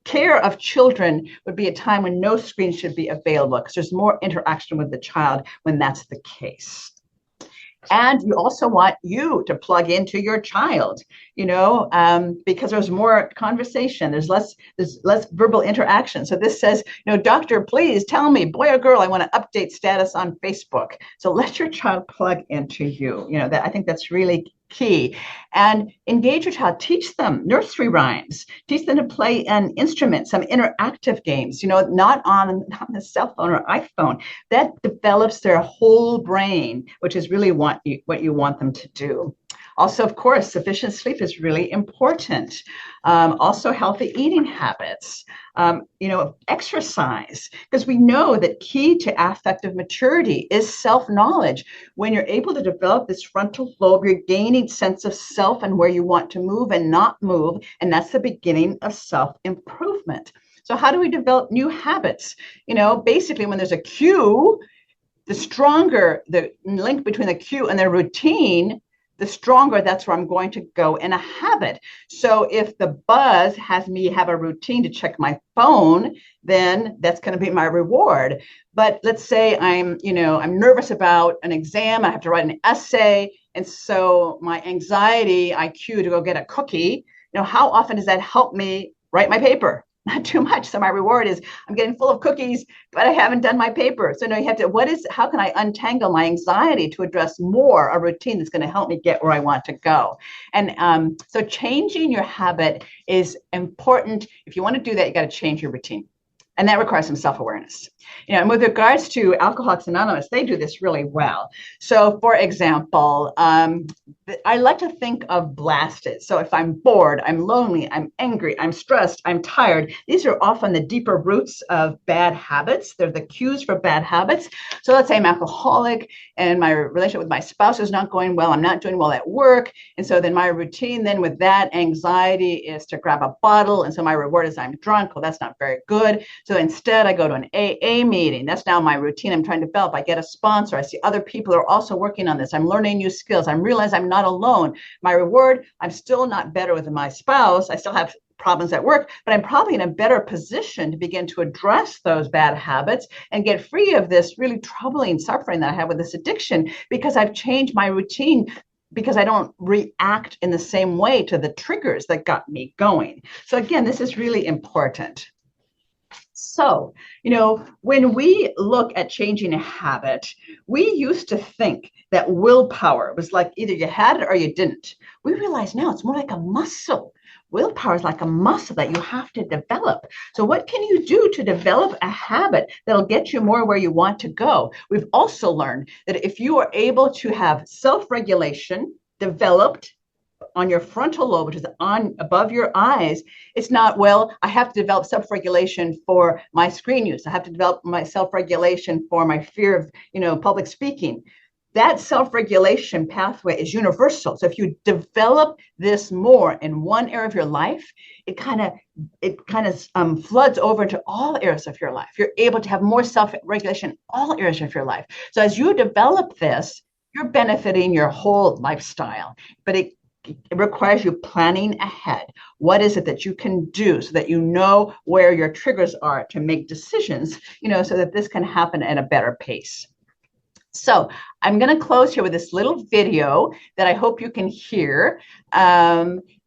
Speaker 4: care of children would be a time when no screen should be available because there's more interaction with the child when that's the case. And you also want you to plug into your child, because there's more conversation. There's less verbal interaction. So this says, doctor, please tell me, boy or girl, I want to update status on Facebook. So let your child plug into you. That I think that's really key. And engage your child. Teach them nursery rhymes. Teach them to play an instrument, some interactive games, not on the cell phone or iPhone. That develops their whole brain, which is really what you want them to do. Also, of course, sufficient sleep is really important. Also, healthy eating habits, exercise, because we know that key to affective maturity is self-knowledge. When you're able to develop this frontal lobe, you're gaining sense of self and where you want to move and not move, and that's the beginning of self-improvement. So how do we develop new habits? Basically, when there's a cue, the stronger the link between the cue and the routine, the stronger that's where I'm going to go in a habit. So if the buzz has me have a routine to check my phone, then that's going to be my reward. But let's say I'm nervous about an exam, I have to write an essay, and so my anxiety, I cue to go get a cookie. How often does that help me write my paper? Not too much. So my reward is I'm getting full of cookies, but I haven't done my paper. So now you have to, how can I untangle my anxiety to address more a routine that's going to help me get where I want to go? And so changing your habit is important. If you want to do that, you got to change your routine. And that requires some self-awareness. And with regards to Alcoholics Anonymous, they do this really well. So for example, I like to think of blasted. So if I'm bored, I'm lonely, I'm angry, I'm stressed, I'm tired, these are often the deeper roots of bad habits. They're the cues for bad habits. So let's say I'm alcoholic and my relationship with my spouse is not going well. I'm not doing well at work. And so then my routine then with that anxiety is to grab a bottle. And so my reward is I'm drunk. Well, that's not very good. So instead I go to an AA meeting. That's now my routine I'm trying to develop. I get a sponsor. I see other people are also working on this. I'm learning new skills. I realize I'm not alone. My reward, I'm still not better with my spouse. I still have problems at work, but I'm probably in a better position to begin to address those bad habits and get free of this really troubling suffering that I have with this addiction because I've changed my routine, because I don't react in the same way to the triggers that got me going. So again, this is really important. So, when we look at changing a habit, we used to think that willpower was like either you had it or you didn't. We realize now it's more like a muscle. Willpower is like a muscle that you have to develop. So what can you do to develop a habit that'll get you more where you want to go? We've also learned that if you are able to have self-regulation developed on your frontal lobe, which is on above your eyes, it's not, well, I have to develop self-regulation for my screen use. I have to develop my self-regulation for my fear of, public speaking. That self-regulation pathway is universal. So if you develop this more in one area of your life, it kind of floods over into all areas of your life. You're able to have more self-regulation in all areas of your life. So as you develop this, you're benefiting your whole lifestyle. But it requires you planning ahead. What is it that you can do so that you know where your triggers are to make decisions, so that this can happen at a better pace. So I'm going to close here with this little video that I hope you can hear.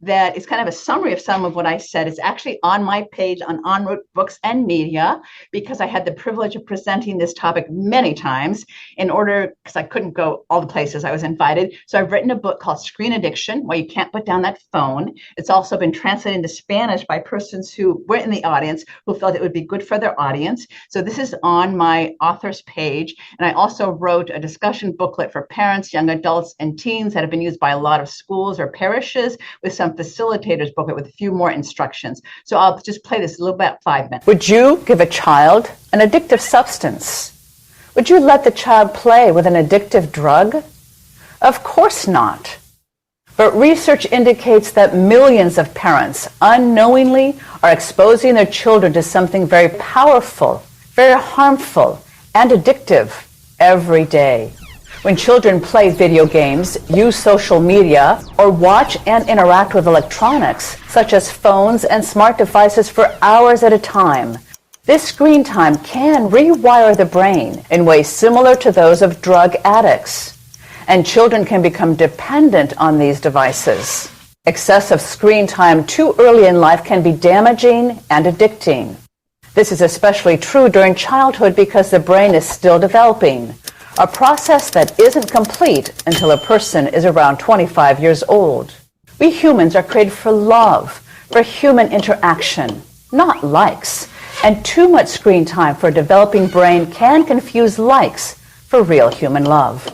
Speaker 4: that is kind of a summary of some of what I said. It's actually on my page on En route Books and Media, because I had the privilege of presenting this topic many times because I couldn't go all the places I was invited. So I've written a book called Screen Addiction, Why You Can't Put Down That Phone. It's also been translated into Spanish by persons who were in the audience who felt it would be good for their audience. So this is on my author's page. And I also wrote a discussion booklet for parents, young adults, and teens that have been used by a lot of schools or parishes, with some facilitators booklet with a few more instructions. So I'll just play this a little bit, 5 minutes.
Speaker 5: Would you give a child an addictive substance? Would you let the child play with an addictive drug? Of course not. But research indicates that millions of parents unknowingly are exposing their children to something very powerful, very harmful, and addictive every day. When children play video games, use social media, or watch and interact with electronics, such as phones and smart devices for hours at a time, this screen time can rewire the brain in ways similar to those of drug addicts. And children can become dependent on these devices. Excessive screen time too early in life can be damaging and addicting. This is especially true during childhood because the brain is still developing, a process that isn't complete until a person is around 25 years old. We humans are created for love, for human interaction, not likes. And too much screen time for a developing brain can confuse likes for real human love.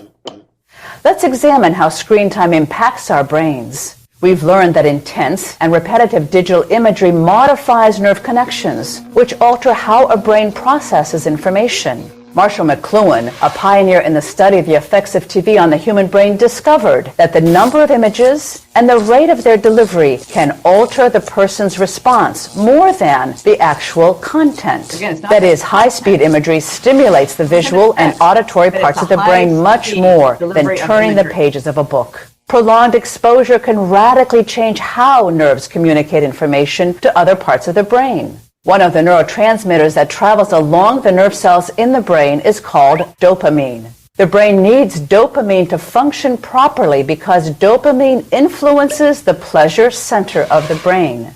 Speaker 5: Let's examine how screen time impacts our brains. We've learned that intense and repetitive digital imagery modifies nerve connections, which alter how a brain processes information. Marshall McLuhan, a pioneer in the study of the effects of TV on the human brain, discovered that the number of images and the rate of their delivery can alter the person's response more than the actual content. That is, high-speed imagery stimulates the visual and auditory parts of the brain much more than turning the pages of a book. Prolonged exposure can radically change how nerves communicate information to other parts of the brain. One of the neurotransmitters that travels along the nerve cells in the brain is called dopamine. The brain needs dopamine to function properly because dopamine influences the pleasure center of the brain.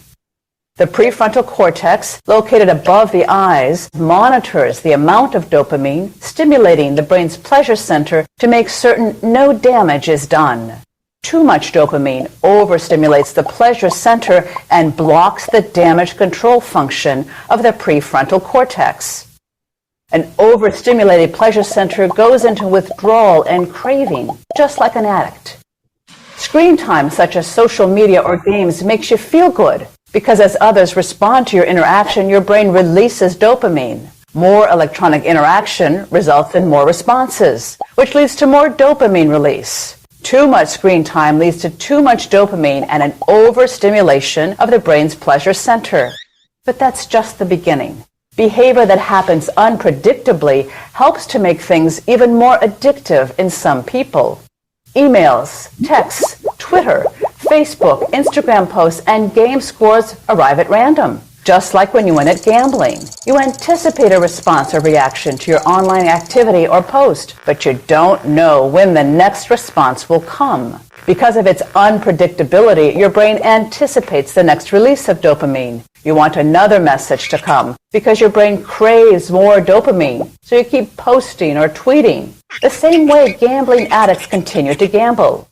Speaker 5: The prefrontal cortex, located above the eyes, monitors the amount of dopamine, stimulating the brain's pleasure center to make certain no damage is done. Too much dopamine overstimulates the pleasure center and blocks the damage control function of the prefrontal cortex. An overstimulated pleasure center goes into withdrawal and craving, just like an addict. Screen time, such as social media or games, makes you feel good because as others respond to your interaction, your brain releases dopamine. More electronic interaction results in more responses, which leads to more dopamine release. Too much screen time leads to too much dopamine and an overstimulation of the brain's pleasure center. But that's just the beginning. Behavior that happens unpredictably helps to make things even more addictive in some people. Emails, texts, Twitter, Facebook, Instagram posts, and game scores arrive at random. Just like when you win at gambling. You anticipate a response or reaction to your online activity or post, but you don't know when the next response will come. Because of its unpredictability, your brain anticipates the next release of dopamine. You want another message to come because your brain craves more dopamine, so you keep posting or tweeting. The same way gambling addicts continue to gamble.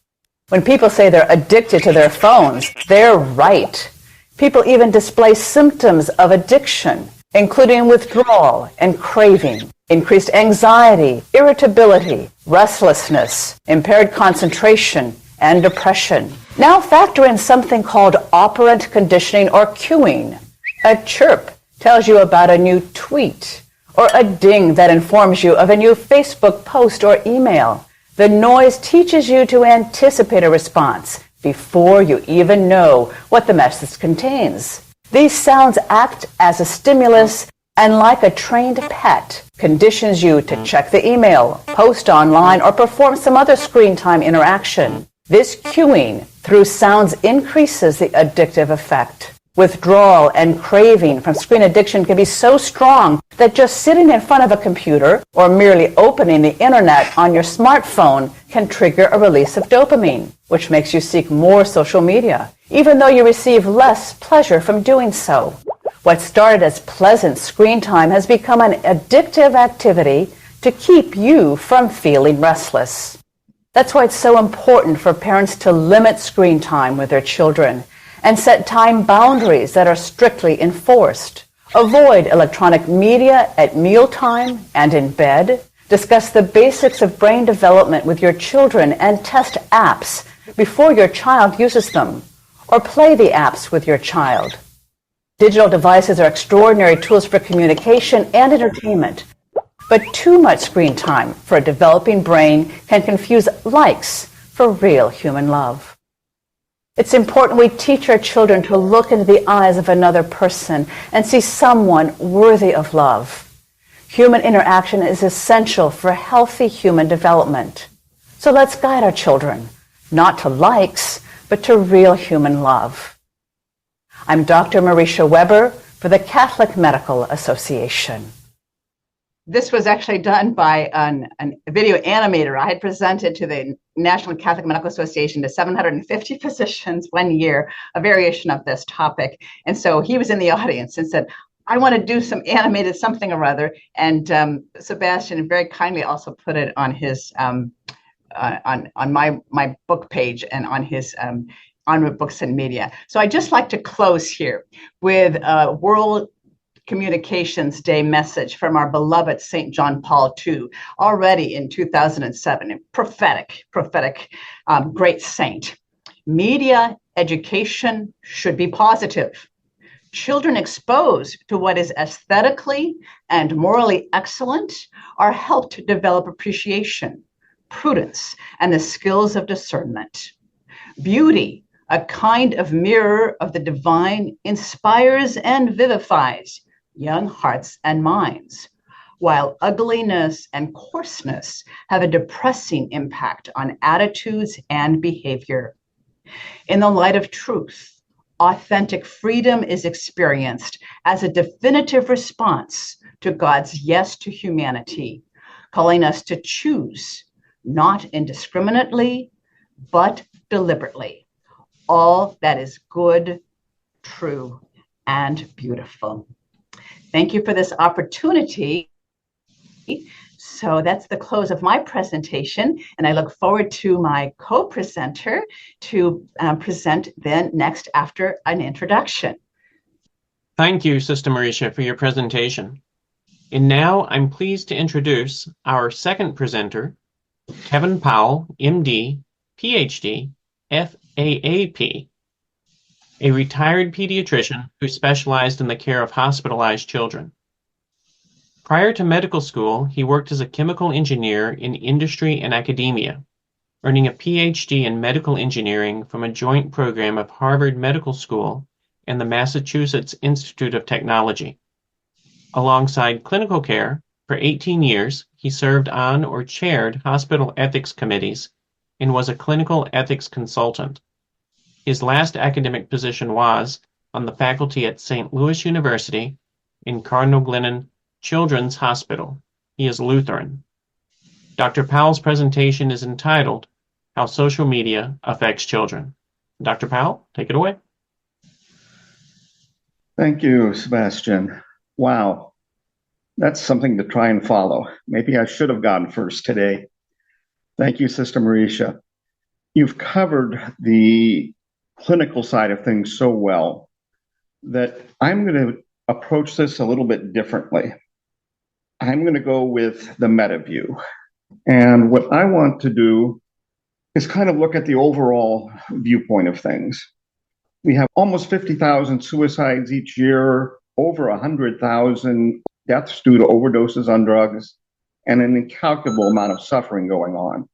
Speaker 5: When people say they're addicted to their phones, they're right. People even display symptoms of addiction, including withdrawal and craving, increased anxiety, irritability, restlessness, impaired concentration, and depression. Now factor in something called operant conditioning or cueing. A chirp tells you about a new tweet, or a ding that informs you of a new Facebook post or email. The noise teaches you to anticipate a response before you even know what the message contains. These sounds act as a stimulus and, like a trained pet, conditions you to check the email, post online, or perform some other screen time interaction. This cueing through sounds increases the addictive effect. Withdrawal and craving from screen addiction can be so strong that just sitting in front of a computer or merely opening the internet on your smartphone can trigger a release of dopamine, which makes you seek more social media, even though you receive less pleasure from doing so. What started as pleasant screen time has become an addictive activity to keep you from feeling restless. That's why it's so important for parents to limit screen time with their children and set time boundaries that are strictly enforced. Avoid electronic media at mealtime and in bed. Discuss the basics of brain development with your children and test apps before your child uses them, or play the apps with your child. Digital devices are extraordinary tools for communication and entertainment, but too much screen time for a developing brain can confuse likes for real human love. It's important we teach our children to look into the eyes of another person and see someone worthy of love. Human interaction is essential for healthy human development. So let's guide our children, not to likes, but to real human love. I'm Dr. Marisha Weber for the Catholic Medical Association.
Speaker 4: This was actually done by a video animator. I had presented to the National Catholic Medical Association to 750 physicians one year, a variation of this topic. And so he was in the audience and said, I want to do some animated something or other. And Sebastian very kindly also put it on his on my book page and on his Onward Books and Media. So I'd just like to close here with a World Communications Day message from our beloved St. John Paul II, already in 2007, a prophetic, great saint. Media education should be positive. Children exposed to what is aesthetically and morally excellent are helped to develop appreciation, prudence, and the skills of discernment. Beauty, a kind of mirror of the divine, inspires and vivifies young hearts and minds, while ugliness and coarseness have a depressing impact on attitudes and behavior. In the light of truth, authentic freedom is experienced as a definitive response to God's yes to humanity, calling us to choose, not indiscriminately, but deliberately, all that is good, true, and beautiful. Thank you for this opportunity. So that's the close of my presentation, and I look forward to my co-presenter to present then next after an introduction.
Speaker 2: Thank you, Sister Marisha, for your presentation. And now I'm pleased to introduce our second presenter, Kevin Powell, MD, PhD, FAAP, a retired pediatrician who specialized in the care of hospitalized children. Prior to medical school, he worked as a chemical engineer in industry and academia, earning a PhD in medical engineering from a joint program of Harvard Medical School and the Massachusetts Institute of Technology. Alongside clinical care, for 18 years, he served on or chaired hospital ethics committees and was a clinical ethics consultant. His last academic position was on the faculty at St. Louis University in Cardinal Glennon Children's Hospital. He is Lutheran. Dr. Powell's presentation is entitled, How Social Media Affects Children. Dr. Powell, take it away.
Speaker 6: Thank you, Sebastian. Wow, that's something to try and follow. Maybe I should have gone first today. Thank you, Sister Marisha. You've covered the clinical side of things so well that I'm going to approach this a little bit differently. I'm going to go with the meta view. And what I want to do is kind of look at the overall viewpoint of things. We have almost 50,000 suicides each year, over 100,000 deaths due to overdoses on drugs, and an incalculable amount of suffering going on.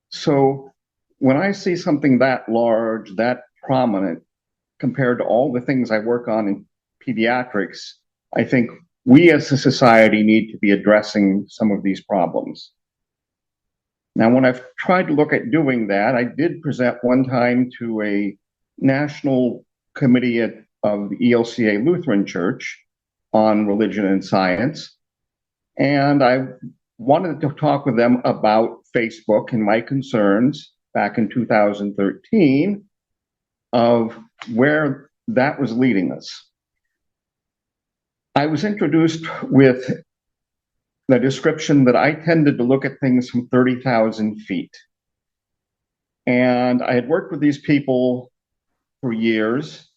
Speaker 6: So when I see something that large, that prominent, compared to all the things I work on in pediatrics, I think we as a society need to be addressing some of these problems. Now, when I've tried to look at doing that, I did present one time to a national committee of the ELCA Lutheran Church on religion and science. And I wanted to talk with them about Facebook and my concerns back in 2013 of where that was leading us. I was introduced with the description that I tended to look at things from 30,000 feet. And I had worked with these people for years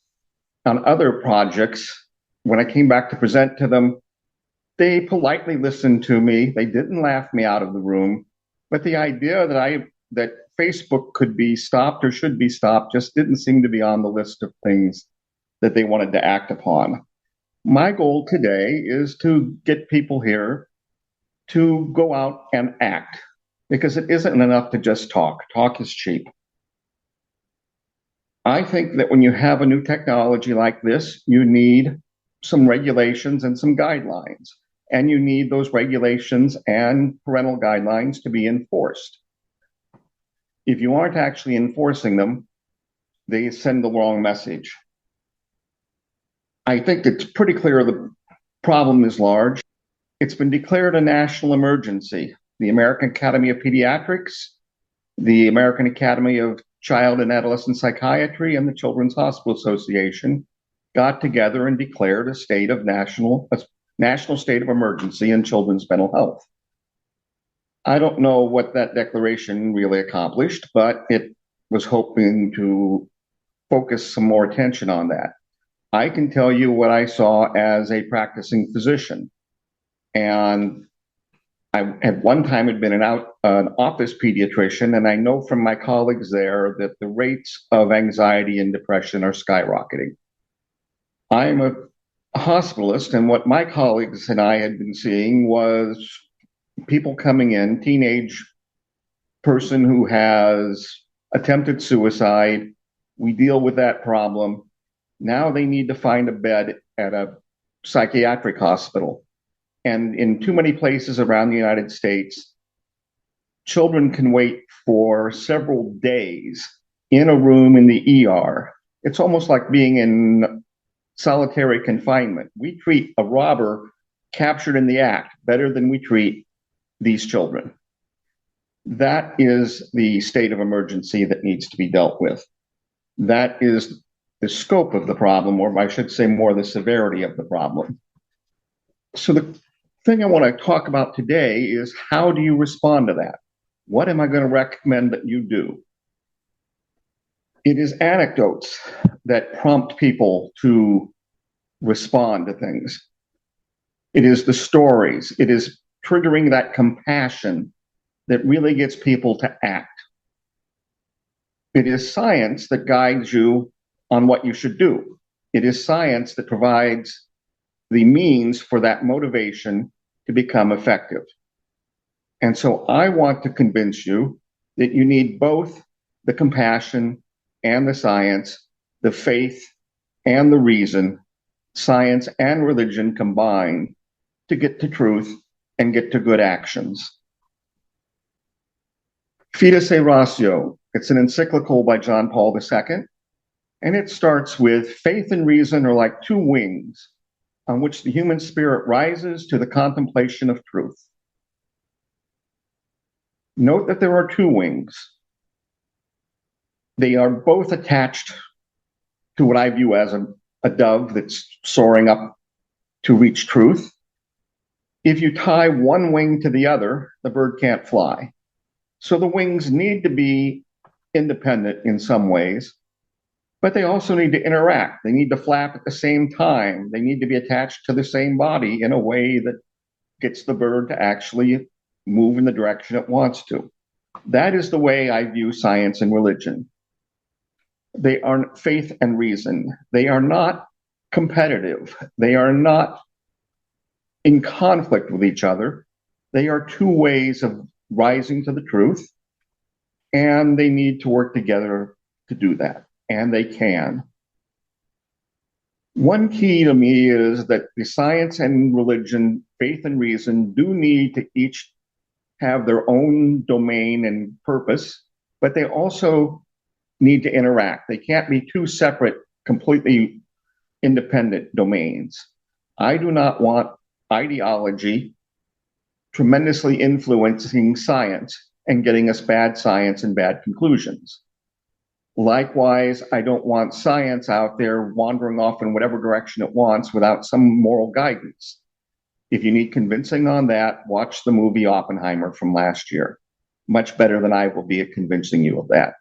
Speaker 6: on other projects. When I came back to present to them, they politely listened to me. They didn't laugh me out of the room. But the idea that Facebook could be stopped or should be stopped just didn't seem to be on the list of things that they wanted to act upon. My goal today is to get people here to go out and act, because it isn't enough to just talk. Talk is cheap. I think that when you have a new technology like this, you need some regulations and some guidelines, and you need those regulations and parental guidelines to be enforced. If you aren't actually enforcing them, they send the wrong message. I think it's pretty clear the problem is large. It's been declared a national emergency. The American Academy of Pediatrics, the American Academy of Child and Adolescent Psychiatry, and the Children's Hospital Association got together and declared a national state of emergency in children's mental health. I don't know what that declaration really accomplished, but it was hoping to focus some more attention on that. I can tell you what I saw as a practicing physician. And I at one time had been an office pediatrician, and I know from my colleagues there that the rates of anxiety and depression are skyrocketing. I'm a hospitalist, and what my colleagues and I had been seeing was people coming in, teenage person who has attempted suicide. We deal with that problem. Now they need to find a bed at a psychiatric hospital. And in too many places around the United States, children can wait for several days in a room in the ER. It's almost like being in solitary confinement. We treat a robber captured in the act better than we treat these children. That is the state of emergency that needs to be dealt with. That is the scope of the problem, or I should say more the severity of the problem. So the thing I want to talk about today is, how do you respond to that? What am I going to recommend that you do? It is anecdotes that prompt people to respond to things. It is the stories. It is triggering that compassion that really gets people to act. It is science that guides you on what you should do. It is science that provides the means for that motivation to become effective. And so I want to convince you that you need both the compassion and the science, the faith and the reason, science and religion combined, to get to truth and get to good actions. Fides et Ratio, it's an encyclical by John Paul II, and it starts with, faith and reason are like two wings on which the human spirit rises to the contemplation of truth. Note that there are two wings. They are both attached to what I view as a dove that's soaring up to reach truth. If you tie one wing to the other, the bird can't fly. So the wings need to be independent in some ways, but they also need to interact. They need to flap at the same time. They need to be attached to the same body in a way that gets the bird to actually move in the direction it wants to. That is the way I view science and religion. They are faith and reason. They are not competitive. They are not in conflict with each other. They are two ways of rising to the truth, and they need to work together to do that, and they can. One key to me is that the science and religion, faith and reason, do need to each have their own domain and purpose, but they also need to interact. They can't be two separate completely independent domains. I do not want ideology tremendously influencing science and getting us bad science and bad conclusions. Likewise, I don't want science out there wandering off in whatever direction it wants without some moral guidance. If you need convincing on that, watch the movie Oppenheimer from last year. Much better than I will be at convincing you of that.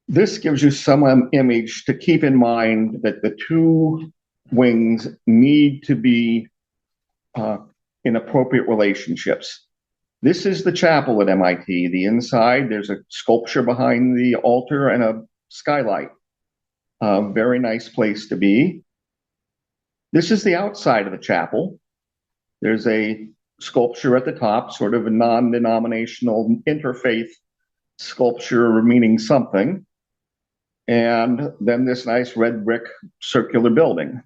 Speaker 6: This gives you some image to keep in mind that the two wings need to be in appropriate relationships. This is the chapel at MIT. The inside, there's a sculpture behind the altar and a skylight. A very nice place to be. This is the outside of the chapel. There's a sculpture at the top, sort of a non-denominational interfaith sculpture meaning something. And then this nice red brick circular building.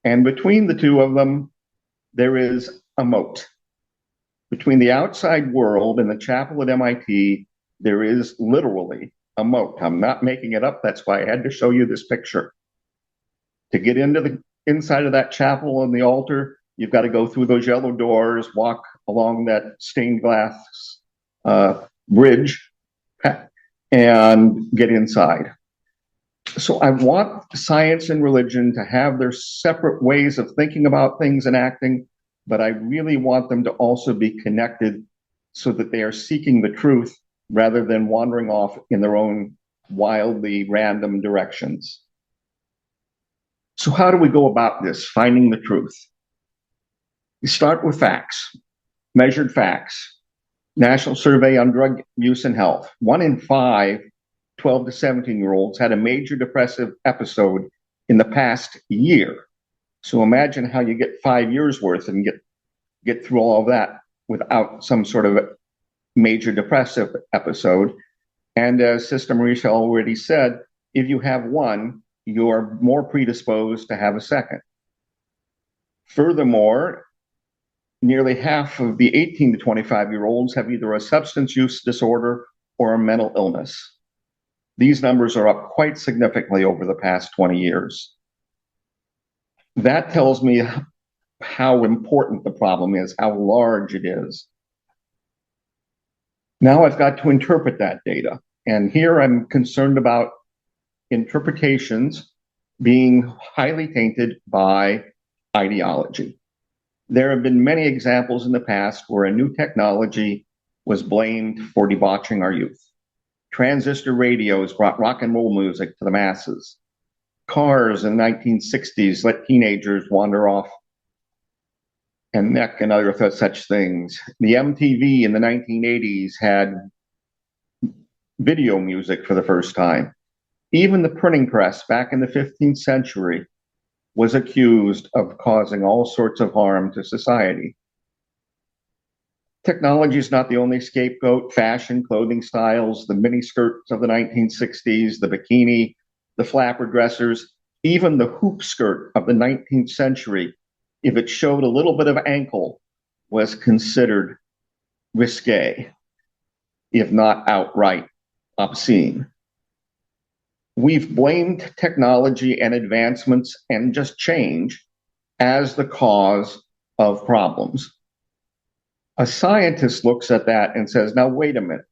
Speaker 6: And between the two of them, there is a moat. Between the outside world and the chapel at MIT, there is literally a moat. I'm not making it up. That's why I had to show you this picture. To get into the inside of that chapel and the altar, you've got to go through those yellow doors, walk along that stained glass bridge, and get inside. So I want science and religion to have their separate ways of thinking about things and acting, but I really want them to also be connected so that they are seeking the truth rather than wandering off in their own wildly random directions. So how do we go about this, finding the truth? We start with facts, measured facts. National Survey on Drug Use and Health. 1 in 5 12 to 17-year-olds had a major depressive episode in the past year. So imagine how you get 5 years worth and get through all of that without some sort of major depressive episode. And as Sister Marisha already said, if you have one, you're more predisposed to have a second. Furthermore, nearly half of the 18 to 25-year-olds have either a substance use disorder or a mental illness. These numbers are up quite significantly over the past 20 years. That tells me how important the problem is, how large it is. Now I've got to interpret that data. And here I'm concerned about interpretations being highly tainted by ideology. There have been many examples in the past where a new technology was blamed for debauching our youth. Transistor radios brought rock and roll music to the masses. Cars in the 1960s let teenagers wander off and neck and other such things. The MTV in the 1980s had video music for the first time. Even the printing press back in the 15th century was accused of causing all sorts of harm to society. Technology is not the only scapegoat. Fashion, clothing styles, the miniskirts of the 1960s, the bikini, the flapper dressers, even the hoop skirt of the 19th century, if it showed a little bit of ankle, was considered risque, if not outright obscene. We've blamed technology and advancements and just change as the cause of problems. A scientist looks at that and says, now, wait a minute.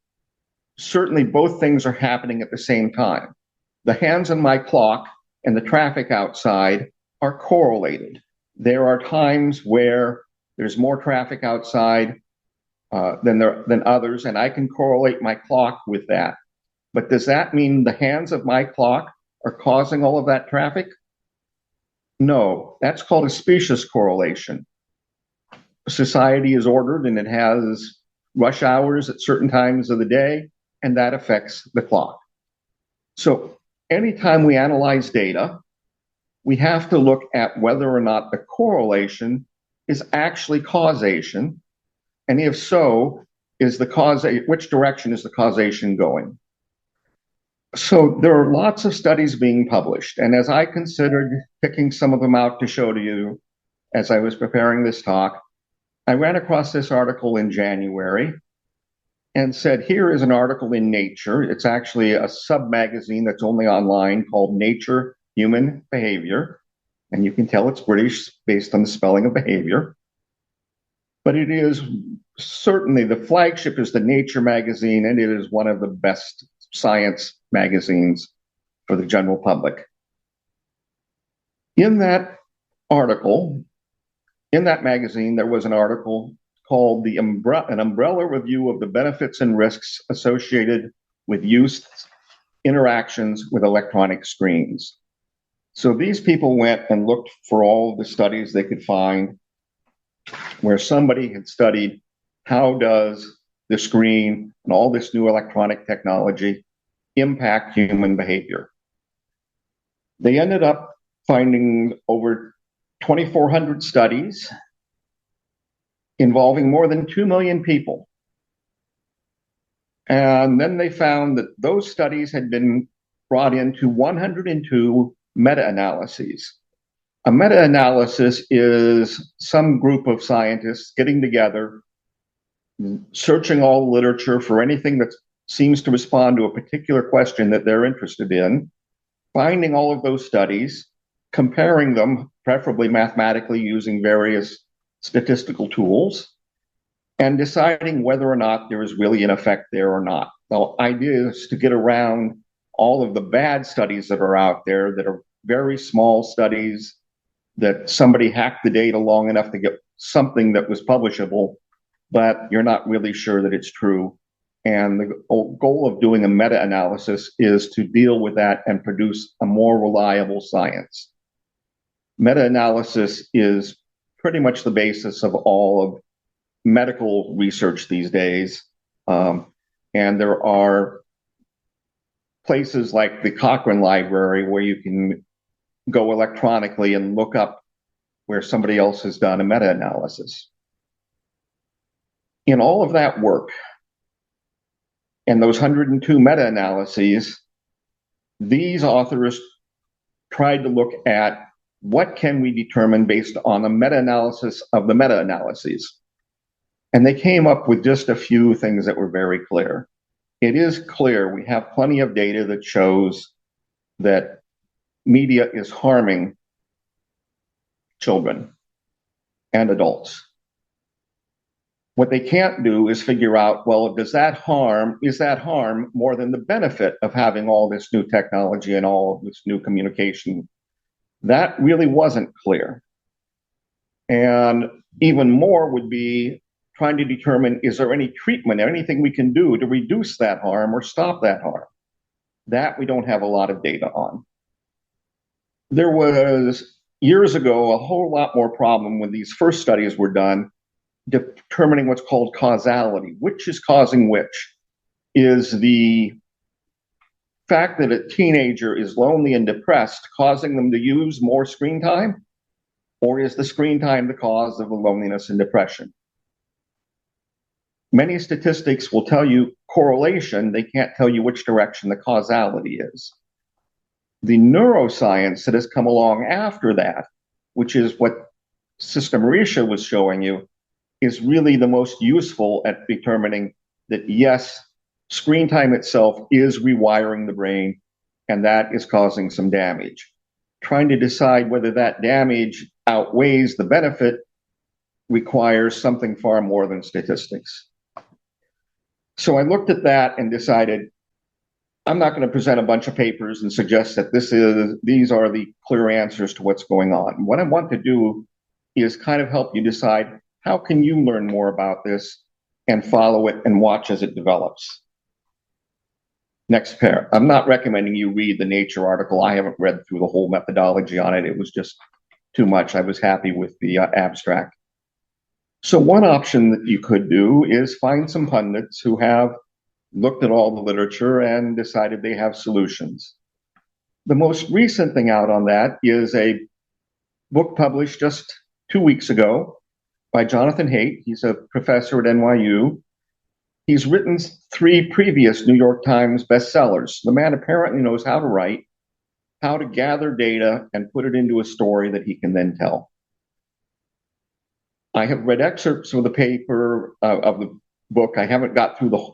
Speaker 6: Certainly both things are happening at the same time. The hands on my clock and the traffic outside are correlated. There are times where there's more traffic outside than others, and I can correlate my clock with that. But does that mean the hands of my clock are causing all of that traffic? No, that's called a specious correlation. Society is ordered and it has rush hours at certain times of the day, and that affects the clock. So anytime we analyze data, we have to look at whether or not the correlation is actually causation, and if so, which direction is the causation going? So there are lots of studies being published, and as I considered picking some of them out to show to you as I was preparing this talk, I ran across this article in January, and said, here is an article in Nature. It's actually a sub-magazine that's only online called Nature Human Behavior. And you can tell it's British based on the spelling of behavior. But it is certainly, the flagship is the Nature magazine, and it is one of the best science magazines for the general public. In that article, in that magazine, there was an article called an umbrella review of the benefits and risks associated with youth interactions with electronic screens. So these people went and looked for all the studies they could find where somebody had studied how does the screen and all this new electronic technology impact human behavior. They ended up finding over 2,400 studies involving more than 2 million people. And then they found that those studies had been brought into 102 meta-analyses. A meta-analysis is some group of scientists getting together, searching all the literature for anything that seems to respond to a particular question that they're interested in, finding all of those studies, comparing them, preferably mathematically using various statistical tools, and deciding whether or not there is really an effect there or not. The idea is to get around all of the bad studies that are out there that are very small studies that somebody hacked the data long enough to get something that was publishable, but you're not really sure that it's true. And the goal of doing a meta-analysis is to deal with that and produce a more reliable science. Meta-analysis is pretty much the basis of all of medical research these days. And there are places like the Cochrane Library where you can go electronically and look up where somebody else has done a meta-analysis. In all of that work, and those 102 meta-analyses, these authors tried to look at what can we determine based on a meta-analysis of the meta-analyses. And they came up with just a few things that were very clear. It is clear we have plenty of data that shows that media is harming children and adults. What they can't do is figure out, well, is that harm more than the benefit of having all this new technology and all of this new communication? That really wasn't clear. And even more would be trying to determine, is there any treatment, anything we can do to reduce that harm or stop that harm? That we don't have a lot of data on. There was, years ago, a whole lot more problem when these first studies were done, determining what's called causality. Which is causing which? Is the fact that a teenager is lonely and depressed causing them to use more screen time? Or is the screen time the cause of the loneliness and depression? Many statistics will tell you correlation, they can't tell you which direction the causality is. The neuroscience that has come along after that, which is what Sister Marisha was showing you, is really the most useful at determining that, yes, screen time itself is rewiring the brain, and that is causing some damage. Trying to decide whether that damage outweighs the benefit requires something far more than statistics. So I looked at that and decided, I'm not going to present a bunch of papers and suggest that these are the clear answers to what's going on. What I want to do is kind of help you decide, how can you learn more about this and follow it and watch as it develops? Next pair. I'm not recommending you read the Nature article. I haven't read through the whole methodology on it. It was just too much. I was happy with the abstract. So one option that you could do is find some pundits who have looked at all the literature and decided they have solutions. The most recent thing out on that is a book published just 2 weeks ago by Jonathan Haidt. He's a professor at NYU. He's written 3 previous New York Times bestsellers. The man apparently knows how to write, how to gather data and put it into a story that he can then tell. I have read excerpts of the paper, of the book. I haven't got through the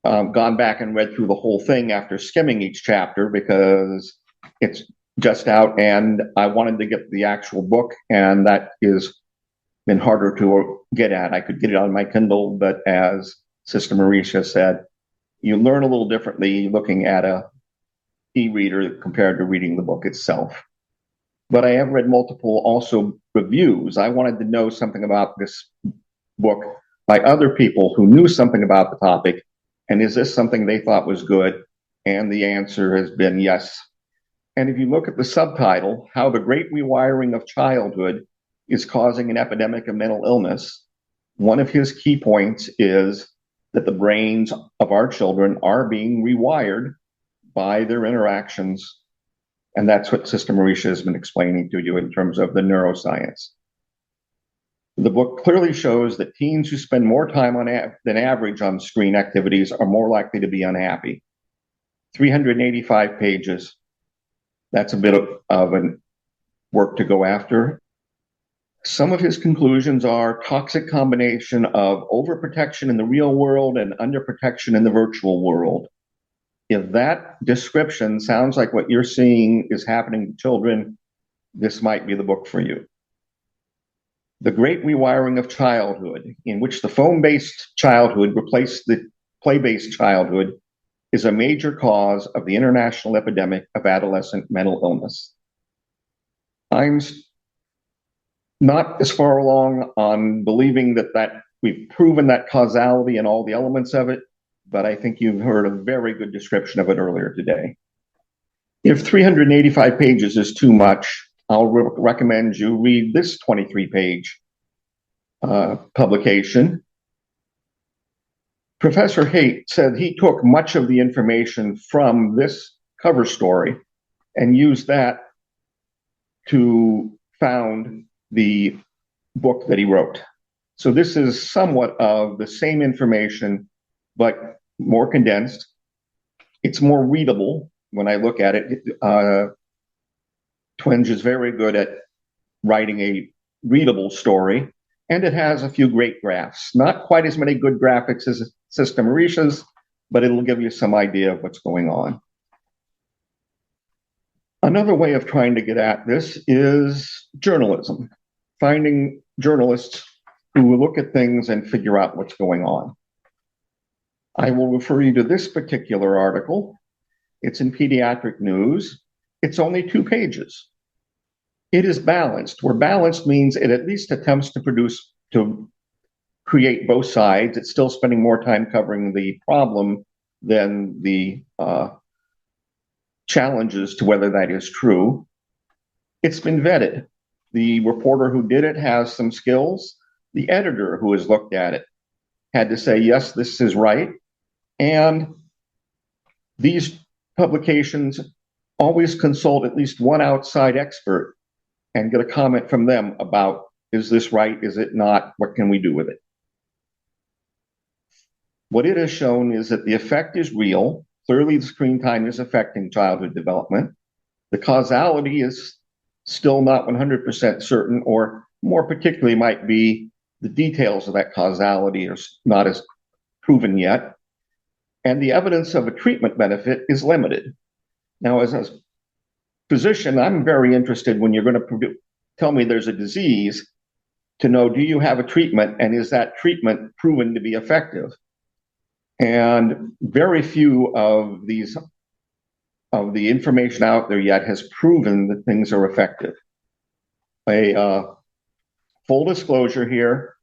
Speaker 6: gone back and read through the whole thing after skimming each chapter because it's just out and I wanted to get the actual book, and that is been harder to get at. I could get it on my Kindle, but as Sister Marisha said, you learn a little differently looking at a e-reader compared to reading the book itself. But I have read multiple also reviews. I wanted to know something about this book by other people who knew something about the topic, and is this something they thought was good? And the answer has been yes. And if you look at the subtitle, How the Great Rewiring of Childhood is Causing an Epidemic of Mental Illness, one of his key points is that the brains of our children are being rewired by their interactions. And that's what Sister Marisha has been explaining to you in terms of the neuroscience. The book clearly shows that teens who spend more time than average on screen activities are more likely to be unhappy. 385 pages. That's a bit of an work to go after. Some of his conclusions are toxic combination of overprotection in the real world and underprotection in the virtual world. If that description sounds like what you're seeing is happening to children, this might be the book for you. The Great Rewiring of Childhood, in which the phone-based childhood replaced the play-based childhood, is a major cause of the international epidemic of adolescent mental illness. I'm not as far along on believing that we've proven that causality and all the elements of it, but I think you've heard a very good description of it earlier today. If 385 pages is too much, I'll recommend you read this 23-page publication. Professor Haight said he took much of the information from this cover story and used that to found the book that he wrote. So this is somewhat of the same information, but more condensed. It's more readable when I look at it. Twenge is very good at writing a readable story, and it has a few great graphs. Not quite as many good graphics as Sister Marisha's, but it'll give you some idea of what's going on. Another way of trying to get at this is journalism, finding journalists who will look at things and figure out what's going on. I will refer you to this particular article. It's in Pediatric News. It's only 2 pages. It is balanced, where balanced means it at least attempts to create both sides. It's still spending more time covering the problem than the challenges to whether that is true. It's been vetted. The reporter who did it has some skills. The editor who has looked at it had to say, yes, this is right. And these publications always consult at least one outside expert and get a comment from them about, is this right? Is it not? What can we do with it? What it has shown is that the effect is real. Clearly, the screen time is affecting childhood development. The causality is still not 100% certain, or more particularly might be the details of that causality are not as proven yet. And the evidence of a treatment benefit is limited. Now, as a physician, I'm very interested when you're going to tell me there's a disease to know, do you have a treatment, and is that treatment proven to be effective? And very few of these of the information out there yet has proven that things are effective. Full disclosure here,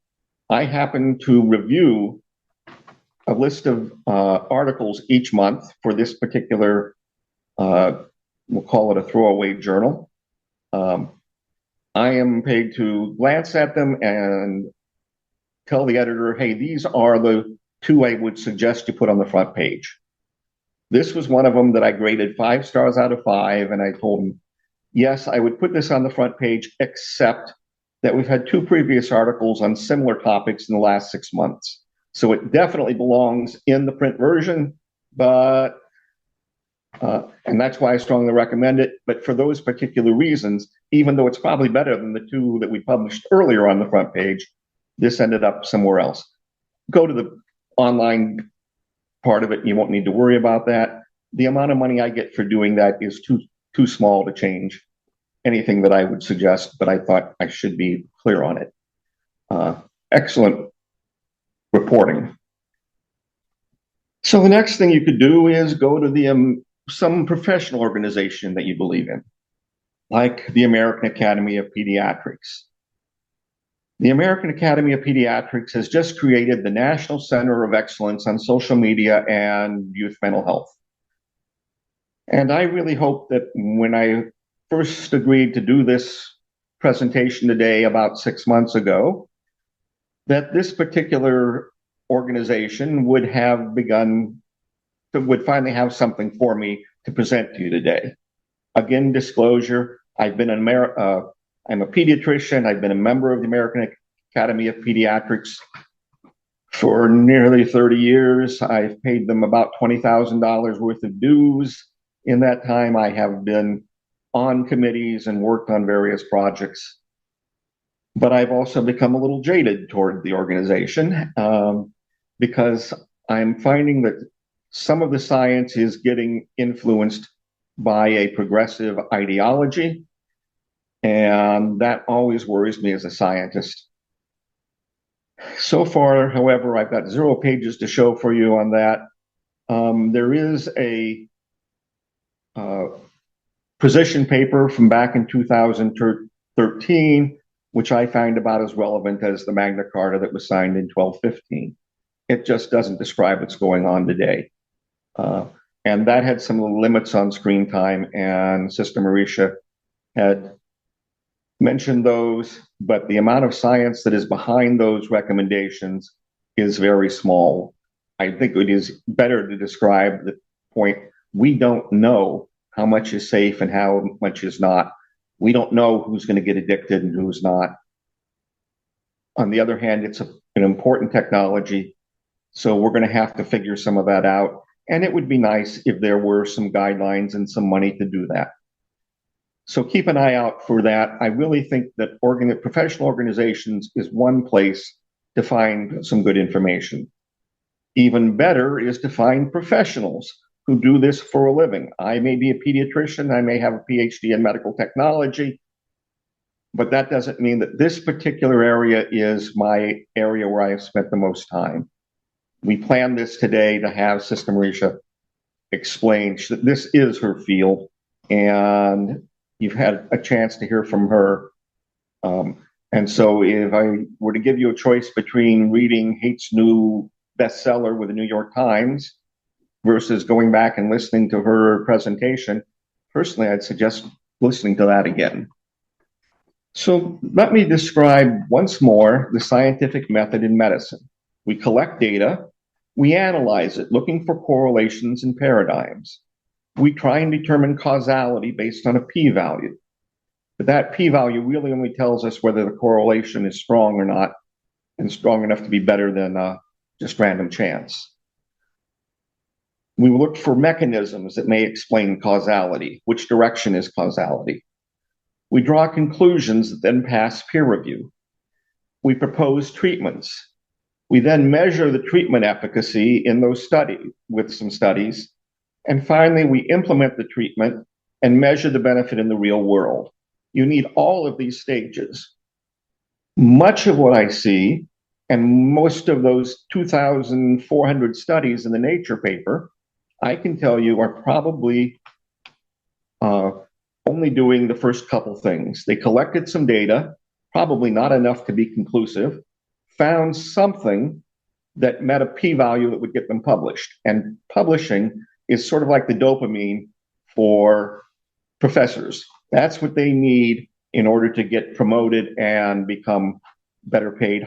Speaker 6: I happen to review a list of articles each month for this particular, we'll call it a throwaway journal. I am paid to glance at them and tell the editor, hey, these are the 2 I would suggest you put on the front page. This was one of them that I graded 5 stars out of 5, and I told him, yes, I would put this on the front page, except that we've had 2 previous articles on similar topics in the last 6 months. So it definitely belongs in the print version, but, and that's why I strongly recommend it. But for those particular reasons, even though it's probably better than the 2 that we published earlier on the front page, this ended up somewhere else. Go to the online part of it. You won't need to worry about that. The amount of money I get for doing that is too small to change anything that I would suggest, but I thought I should be clear on it. Excellent reporting. So the next thing you could do is go to some professional organization that you believe in, like the American Academy of Pediatrics. The American Academy of Pediatrics has just created the National Center of Excellence on Social Media and Youth Mental Health. And I really hope that when I first agreed to do this presentation today about 6 months ago, that this particular organization would finally have something for me to present to you today. Again, disclosure, I'm a pediatrician. I've been a member of the American Academy of Pediatrics for nearly 30 years. I've paid them about $20,000 worth of dues. In that time, I have been on committees and worked on various projects. But I've also become a little jaded toward the organization because I'm finding that some of the science is getting influenced by a progressive ideology, and that always worries me as a scientist. So far, however, I've got 0 pages to show for you on that. There is a position paper from back in 2013, which I find about as relevant as the Magna Carta that was signed in 1215. It just doesn't describe what's going on today. And that had some limits on screen time, and Sister Marisha had mentioned those, but the amount of science that is behind those recommendations is very small. I think it is better to describe the point: we don't know how much is safe and how much is not. We don't know who's going to get addicted and who's not. On the other hand, it's an important technology, so we're going to have to figure some of that out. And it would be nice if there were some guidelines and some money to do that. So keep an eye out for that. I really think that professional organizations is one place to find some good information. Even better is to find professionals who do this for a living. I may be a pediatrician, I may have a PhD in medical technology, but that doesn't mean that this particular area is my area where I have spent the most time. We planned this today to have Sister Marisha explain that this is her field, and you've had a chance to hear from her. And so if I were to give you a choice between reading Haight's new bestseller with the New York Times versus going back and listening to her presentation, personally, I'd suggest listening to that again. So let me describe once more the scientific method in medicine. We collect data, we analyze it, looking for correlations and paradigms. We try and determine causality based on a p-value. But that p-value really only tells us whether the correlation is strong or not, and strong enough to be better than just random chance. We look for mechanisms that may explain causality. Which direction is causality? We draw conclusions that then pass peer review. We propose treatments. We then measure the treatment efficacy in those studies with some studies. And finally, we implement the treatment and measure the benefit in the real world. You need all of these stages. Much of what I see, and most of those 2,400 studies in the Nature paper, I can tell you are probably only doing the first couple things. They collected some data, probably not enough to be conclusive, found something that met a p-value that would get them published. And publishing is sort of like the dopamine for professors. That's what they need in order to get promoted and become better paid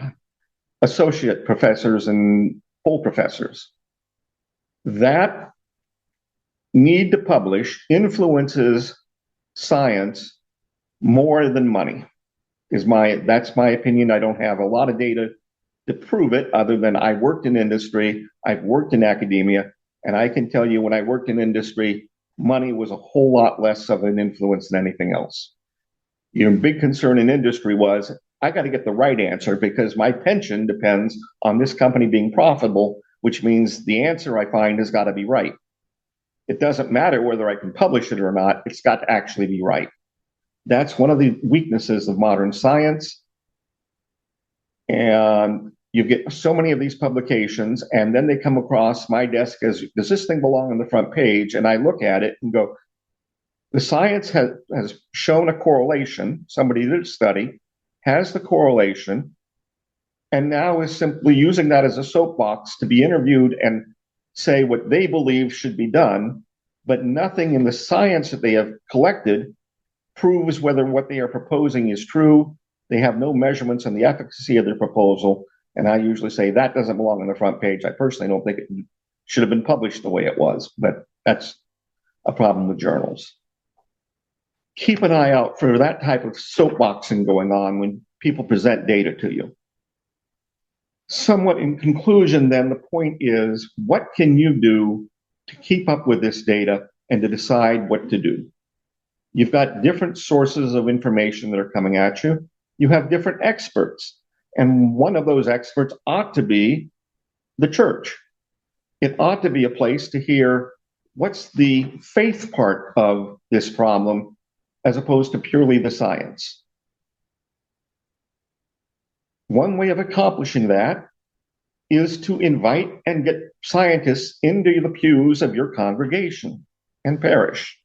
Speaker 6: associate professors and full professors. That need to publish influences science more than money. That's my opinion. I don't have a lot of data to prove it, other than I worked in industry, I've worked in academia, and I can tell you when I worked in industry, money was a whole lot less of an influence than anything else. Your big concern in industry was, I got to get the right answer because my pension depends on this company being profitable, which means the answer I find has got to be right. It doesn't matter whether I can publish it or not, it's got to actually be right. That's one of the weaknesses of modern science. And you get so many of these publications, and then they come across my desk as, does this thing belong on the front page? And I look at it and go, the science has shown a correlation. Somebody did a study, has the correlation, and now is simply using that as a soapbox to be interviewed and say what they believe should be done, but nothing in the science that they have collected proves whether what they are proposing is true. They have no measurements on the efficacy of their proposal, and I usually say that doesn't belong on the front page. I personally don't think it should have been published the way it was, but that's a problem with journals. Keep an eye out for that type of soapboxing going on when people present data to you. Somewhat in conclusion, then, the point is, what can you do to keep up with this data and to decide what to do? You've got different sources of information that are coming at you. You have different experts, and one of those experts ought to be the church. It ought to be a place to hear what's the faith part of this problem as opposed to purely the science. One way of accomplishing that is to invite and get scientists into the pews of your congregation and parish.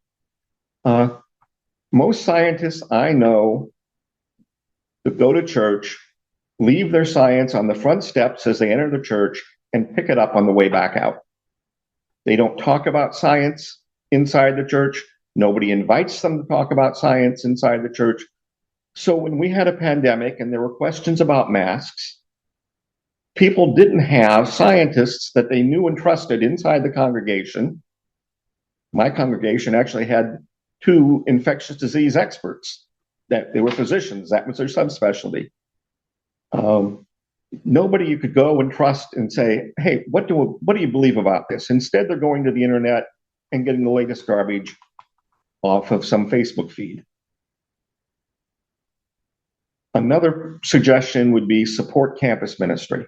Speaker 6: Most scientists I know that go to church leave their science on the front steps as they enter the church and pick it up on the way back out. They don't talk about science inside the church. Nobody invites them to talk about science inside the church. So when we had a pandemic and there were questions about masks, people didn't have scientists that they knew and trusted inside the congregation. My congregation actually had 2 infectious disease experts, that they were physicians. That was their subspecialty. Nobody you could go and trust and say, hey, what do you believe about this? Instead, they're going to the internet and getting the latest garbage off of some Facebook feed. Another suggestion would be support campus ministry.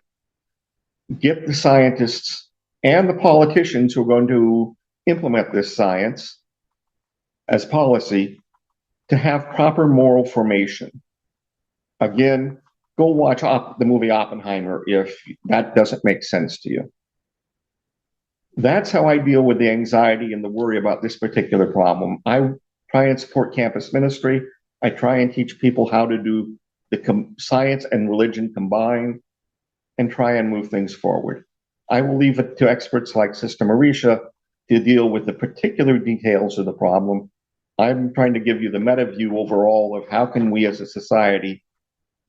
Speaker 6: Get the scientists and the politicians who are going to implement this science as policy to have proper moral formation. Again, go watch the movie Oppenheimer if that doesn't make sense to you. That's how I deal with the anxiety and the worry about this particular problem. I try and support campus ministry. I try and teach people how to do the science and religion combined and try and move things forward. I will leave it to experts like Sister Marisha to deal with the particular details of the problem. I'm trying to give you the meta view overall of how can we as a society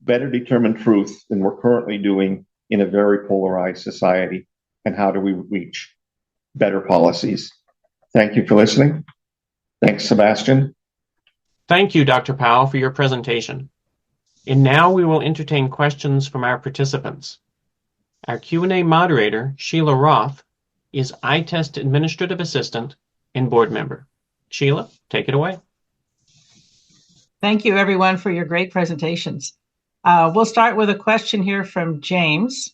Speaker 6: better determine truth than we're currently doing in a very polarized society, and how do we reach better policies. Thank you for listening. Thanks, Sebastian.
Speaker 2: Thank you, Dr. Powell, for your presentation. And now we will entertain questions from our participants. Our Q&A moderator, Sheila Roth, is ITEST Administrative Assistant and Board Member. Sheila, take it away.
Speaker 7: Thank you, everyone, for your great presentations. We'll start with a question here from James,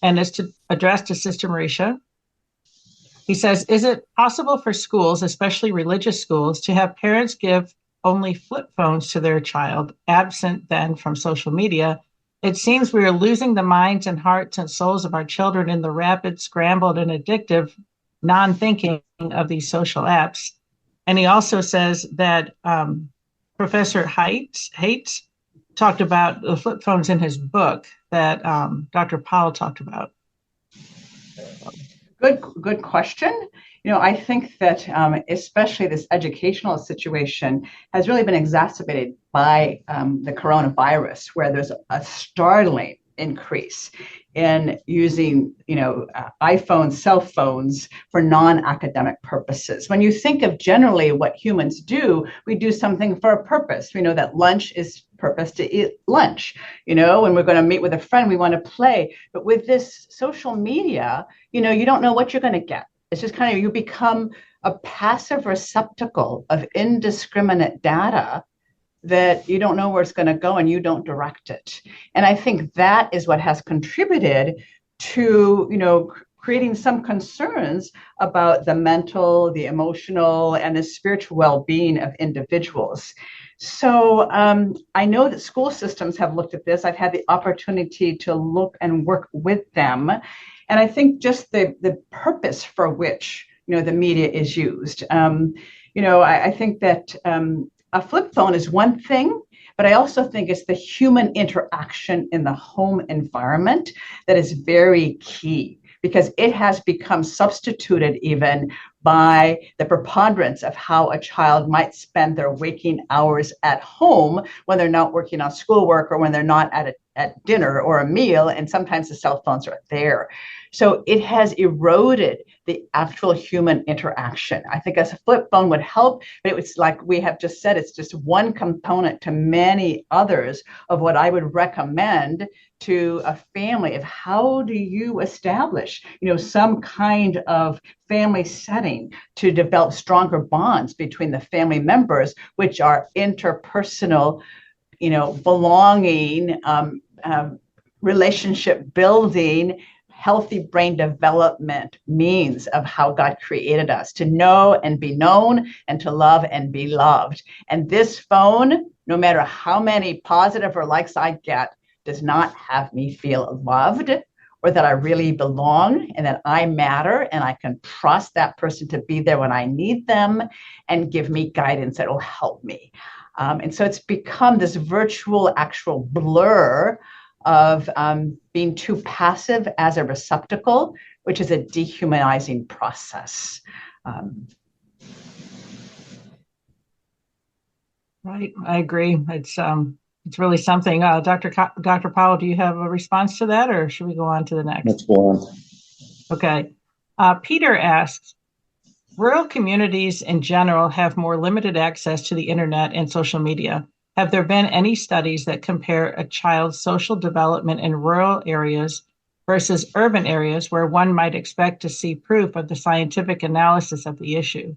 Speaker 7: and it's addressed to Sister Marisha. He says, is it possible for schools, especially religious schools, to have parents give only flip phones to their child, absent then from social media? It seems we are losing the minds and hearts and souls of our children in the rapid, scrambled, and addictive non-thinking of these social apps. And he also says that Professor Haidt talked about the flip phones in his book that Dr. Powell talked about.
Speaker 4: Good question. You know, I think that especially this educational situation has really been exacerbated by the coronavirus, where there's a startling increase in using, iPhones, cell phones for non-academic purposes. When you think of generally what humans do, we do something for a purpose. We know that lunch is purpose to eat lunch. When we're going to meet with a friend, we want to play. But with this social media, you don't know what you're going to get. It's just kind of, you become a passive receptacle of indiscriminate data that you don't know where it's going to go and you don't direct it. And I think that is what has contributed to, creating some concerns about the mental, the emotional, and the spiritual well-being of individuals. So I know that school systems have looked at this. I've had the opportunity to look and work with them. And I think just the purpose for which, the media is used. I think that a flip phone is one thing, but I also think it's the human interaction in the home environment that is very key, because it has become substituted even by the preponderance of how a child might spend their waking hours at home when they're not working on schoolwork or when they're not at dinner or a meal, and sometimes the cell phones are there. So it has eroded the actual human interaction. I think a flip phone would help, but it was like we have just said, it's just one component to many others of what I would recommend to a family of how do you establish, some kind of family setting to develop stronger bonds between the family members, which are interpersonal, belonging, relationship building, healthy brain development means of how God created us, to know and be known and to love and be loved. And this phone, no matter how many positive or likes I get, does not have me feel loved or that I really belong and that I matter and I can trust that person to be there when I need them and give me guidance that will help me. And so it's become this virtual actual blur of being too passive as a receptacle, which is a dehumanizing process.
Speaker 7: Right, I agree. It's really something. Dr. Powell, do you have a response to that, or should we go on to the next?
Speaker 6: Let's go on.
Speaker 7: Okay. Peter asks, rural communities in general have more limited access to the internet and social media. Have there been any studies that compare a child's social development in rural areas versus urban areas where one might expect to see proof of the scientific analysis of the issue?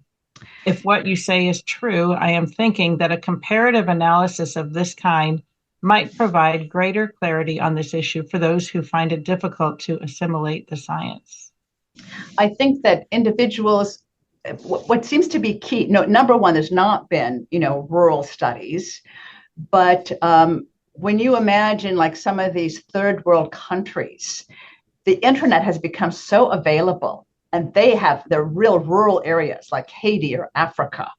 Speaker 7: If what you say is true, I am thinking that a comparative analysis of this kind might provide greater clarity on this issue for those who find it difficult to assimilate the science.
Speaker 4: I think that individuals, what seems to be key, number one, there's not been, rural studies, but when you imagine like some of these third world countries, the internet has become so available and they have their real rural areas like Haiti or Africa.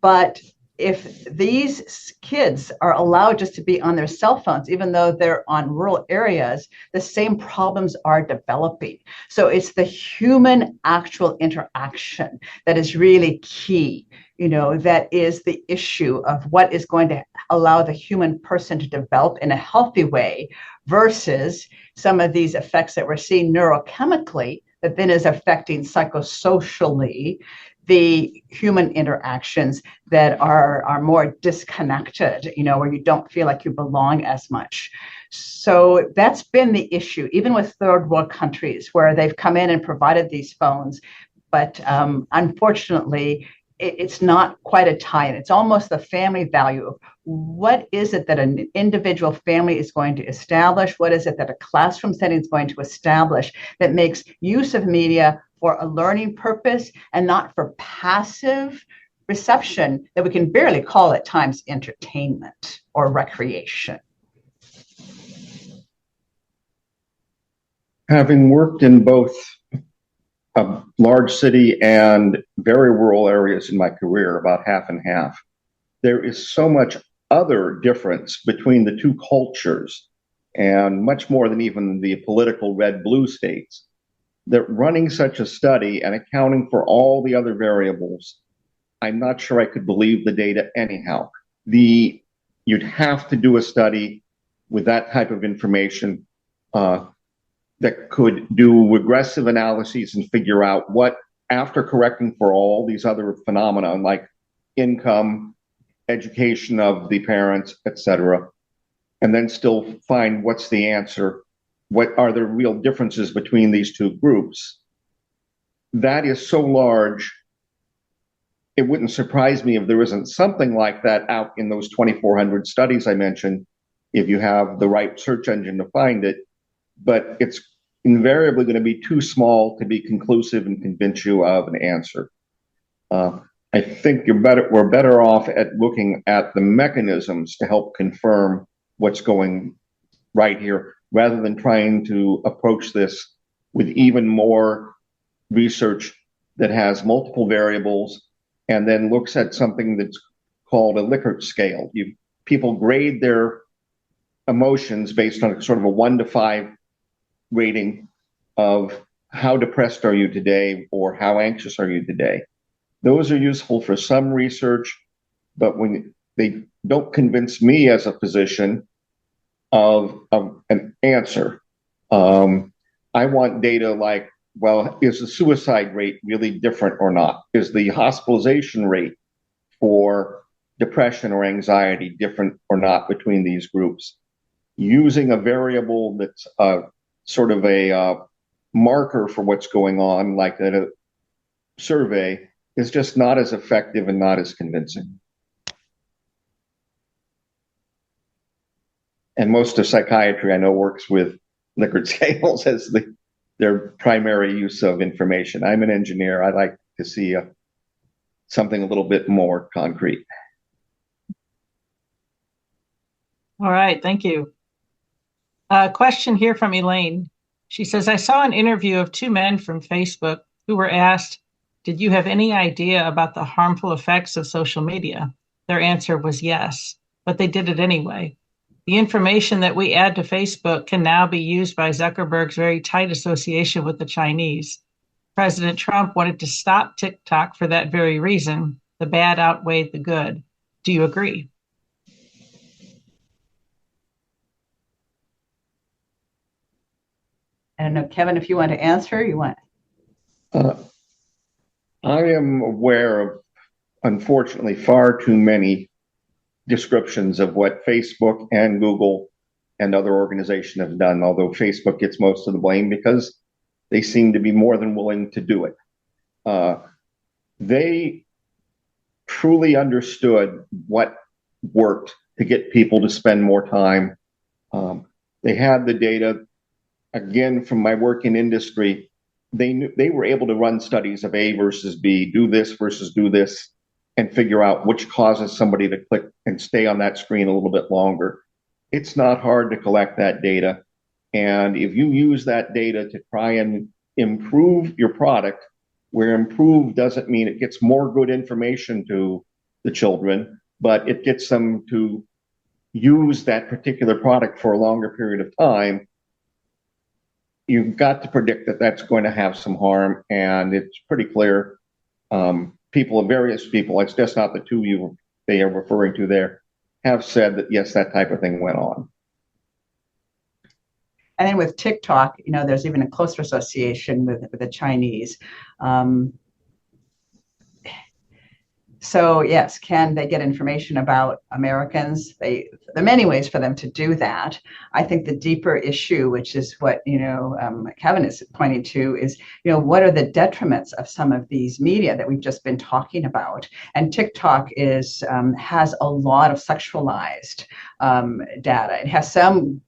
Speaker 4: But if these kids are allowed just to be on their cell phones, even though they're on rural areas, the same problems are developing. So it's the human actual interaction that is really key. That is the issue of what is going to allow the human person to develop in a healthy way versus some of these effects that we're seeing neurochemically that then is affecting psychosocially the human interactions that are more disconnected, where you don't feel like you belong as much. So that's been the issue, even with third world countries where they've come in and provided these phones. But unfortunately, it's not quite a tie-in. It's almost the family value of what is it that an individual family is going to establish? What is it that a classroom setting is going to establish that makes use of media for a learning purpose and not for passive reception that we can barely call at times entertainment or recreation?
Speaker 6: Having worked in both a large city and very rural areas in my career, about half and half, there is so much other difference between the two cultures, and much more than even the political red-blue states, that running such a study and accounting for all the other variables, I'm not sure I could believe the data anyhow. You'd have to do a study with that type of information that could do regressive analyses and figure out what, after correcting for all these other phenomena like income, education of the parents, etc., and then still find what's the answer, what are the real differences between these two groups. That is so large, it wouldn't surprise me if there isn't something like that out in those 2,400 studies I mentioned, if you have the right search engine to find it. But it's invariably going to be too small to be conclusive and convince you of an answer. I think we're better off at looking at the mechanisms to help confirm what's going right here, rather than trying to approach this with even more research that has multiple variables and then looks at something that's called a Likert scale. People grade their emotions based on sort of a 1 to 5 rating of how depressed are you today or how anxious are you today. Those are useful for some research, but when they don't convince me as a physician of an answer. I want data like, well, is the suicide rate really different or not? Is the hospitalization rate for depression or anxiety different or not between these groups? Using a variable that's sort of a marker for what's going on, like a survey, is just not as effective and not as convincing. And most of psychiatry, I know, works with Likert scales as their primary use of information. I'm an engineer. I like to see something a little bit more concrete.
Speaker 7: All right, thank you. A question here from Elaine. She says, I saw an interview of 2 men from Facebook who were asked, did you have any idea about the harmful effects of social media? Their answer was yes, but they did it anyway. The information that we add to Facebook can now be used by Zuckerberg's very tight association with the Chinese. President Trump wanted to stop TikTok for that very reason. The bad outweighed the good. Do you agree?
Speaker 4: I don't know, Kevin, if you want to answer, you want.
Speaker 6: I am aware of, unfortunately, far too many descriptions of what Facebook and Google and other organizations have done, although Facebook gets most of the blame because they seem to be more than willing to do it. They truly understood what worked to get people to spend more time. They had the data. Again, from my work in industry, they were able to run studies of A versus B, do this versus do this, and figure out which causes somebody to click and stay on that screen a little bit longer. It's not hard to collect that data. And if you use that data to try and improve your product, where improve doesn't mean it gets more good information to the children, but it gets them to use that particular product for a longer period of time, you've got to predict that that's going to have some harm. And it's pretty clear. Various people, it's just not the 2 they are referring to there, have said that, yes, that type of thing went on.
Speaker 4: And then with TikTok, there's even a closer association with the Chinese. So yes, can they get information about Americans? There are many ways for them to do that. I think the deeper issue, which is what Kevin is pointing to, is what are the detriments of some of these media that we've just been talking about? And TikTok has a lot of sexualized data. It has some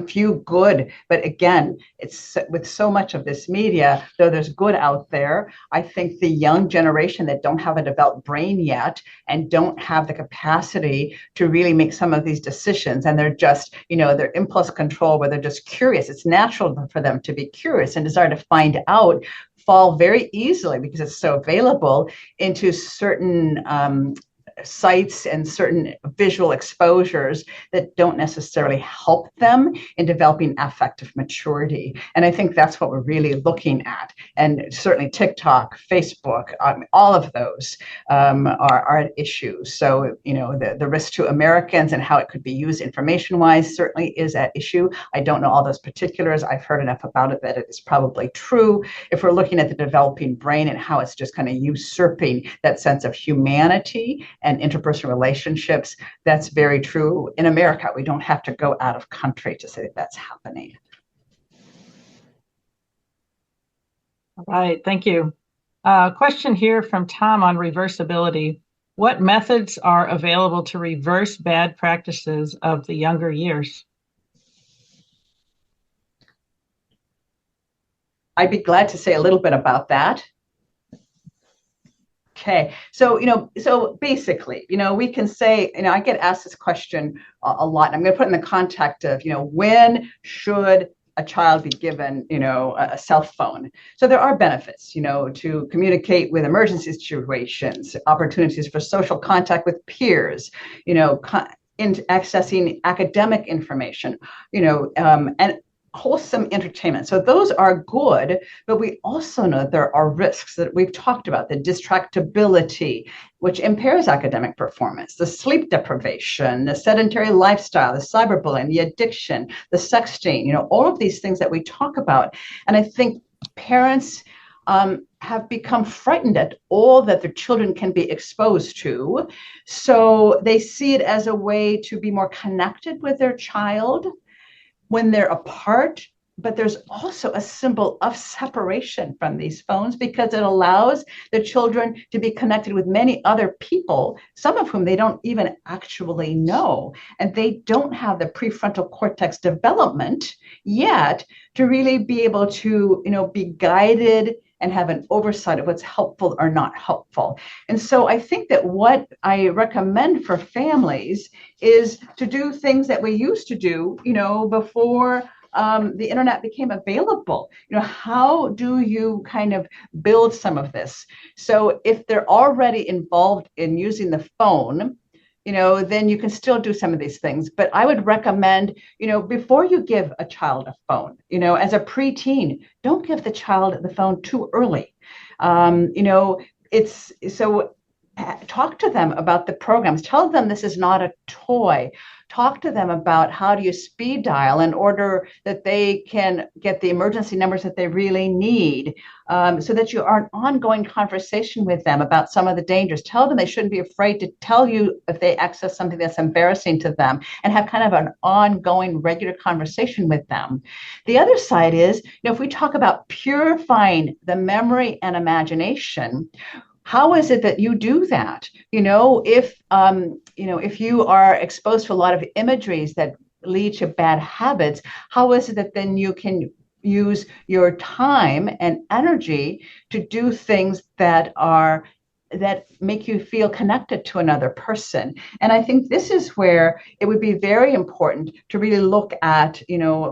Speaker 4: few good, but again, it's with so much of this media, though there's good out there, I think the young generation that don't have a developed brain yet and don't have the capacity to really make some of these decisions, and they're just, their impulse control, where they're just curious. It's natural for them to be curious and desire to find out, fall very easily, because it's so available, into certain sites and certain visual exposures that don't necessarily help them in developing affective maturity. And I think that's what we're really looking at. And certainly TikTok, Facebook, all of those are at issue. So, the risk to Americans and how it could be used information-wise certainly is at issue. I don't know all those particulars. I've heard enough about it that it is probably true. If we're looking at the developing brain and how it's just kind of usurping that sense of humanity and interpersonal relationships, that's very true in America. We don't have to go out of country to say that that's happening.
Speaker 7: All right, thank you. Question here from Tom on reversibility. What methods are available to reverse bad practices of the younger years?
Speaker 4: I'd be glad to say a little bit about that. Okay, so so basically, we can say, I get asked this question a lot. And I'm going to put it in the context of, when should a child be given, a cell phone? So there are benefits, to communicate with emergency situations, opportunities for social contact with peers, in accessing academic information, and wholesome entertainment. So those are good, but we also know that there are risks that we've talked about, the distractibility, which impairs academic performance, the sleep deprivation, the sedentary lifestyle, the cyberbullying, the addiction, the sexting, all of these things that we talk about. And I think parents have become frightened at all that their children can be exposed to. So they see it as a way to be more connected with their child when they're apart, but there's also a symbol of separation from these phones because it allows the children to be connected with many other people, some of whom they don't even actually know. And they don't have the prefrontal cortex development yet to really be able to, be guided and have an oversight of what's helpful or not helpful. And so I think that what I recommend for families is to do things that we used to do, before the internet became available. How do you kind of build some of this? So if they're already involved in using the phone, then you can still do some of these things. But I would recommend, before you give a child a phone, as a preteen, don't give the child the phone too early. It's so talk to them about the programs. Tell them this is not a toy. Talk to them about how do you speed dial in order that they can get the emergency numbers that they really need, so that you are an ongoing conversation with them about some of the dangers. Tell them they shouldn't be afraid to tell you if they access something that's embarrassing to them, and have kind of an ongoing regular conversation with them. The other side is, if we talk about purifying the memory and imagination, how is it that you do that? If you are exposed to a lot of imageries that lead to bad habits, how is it that then you can use your time and energy to do things that make you feel connected to another person? And I think this is where it would be very important to really look at,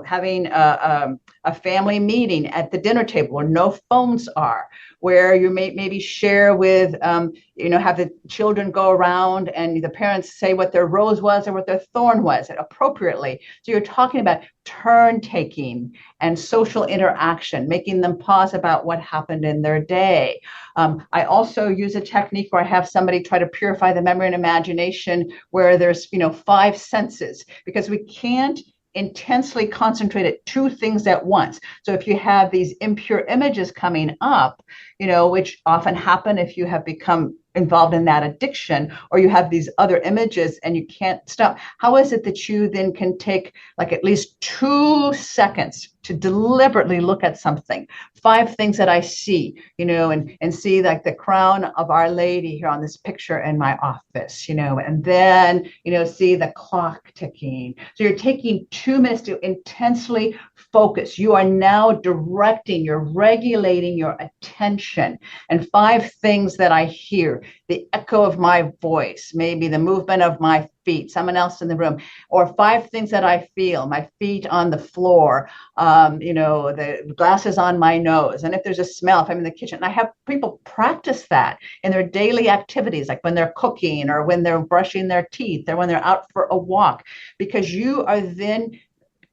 Speaker 4: having a family meeting at the dinner table where no phones are, where you may maybe share with, have the children go around and the parents say what their rose was or what their thorn was appropriately. So you're talking about turn taking and social interaction, making them pause about what happened in their day. I also use a technique where I have somebody try to purify the memory and imagination where there's, 5 senses, because we can't intensely concentrate at 2 things at once. So if you have these impure images coming up, which often happen if you have become involved in that addiction, or you have these other images and you can't stop, how is it that you then can take like at least 2 seconds to deliberately look at something? 5 things that I see, and see like the crown of Our Lady here on this picture in my office, and then, see the clock ticking. So you're taking 2 minutes to intensely focus. You are now directing, you're regulating your attention. And 5 things that I hear: the echo of my voice, maybe the movement of my feet, someone else in the room, or 5 things that I feel: my feet on the floor, the glasses on my nose, and if there's a smell, if I'm in the kitchen. And I have people practice that in their daily activities, like when they're cooking or when they're brushing their teeth or when they're out for a walk, because you are then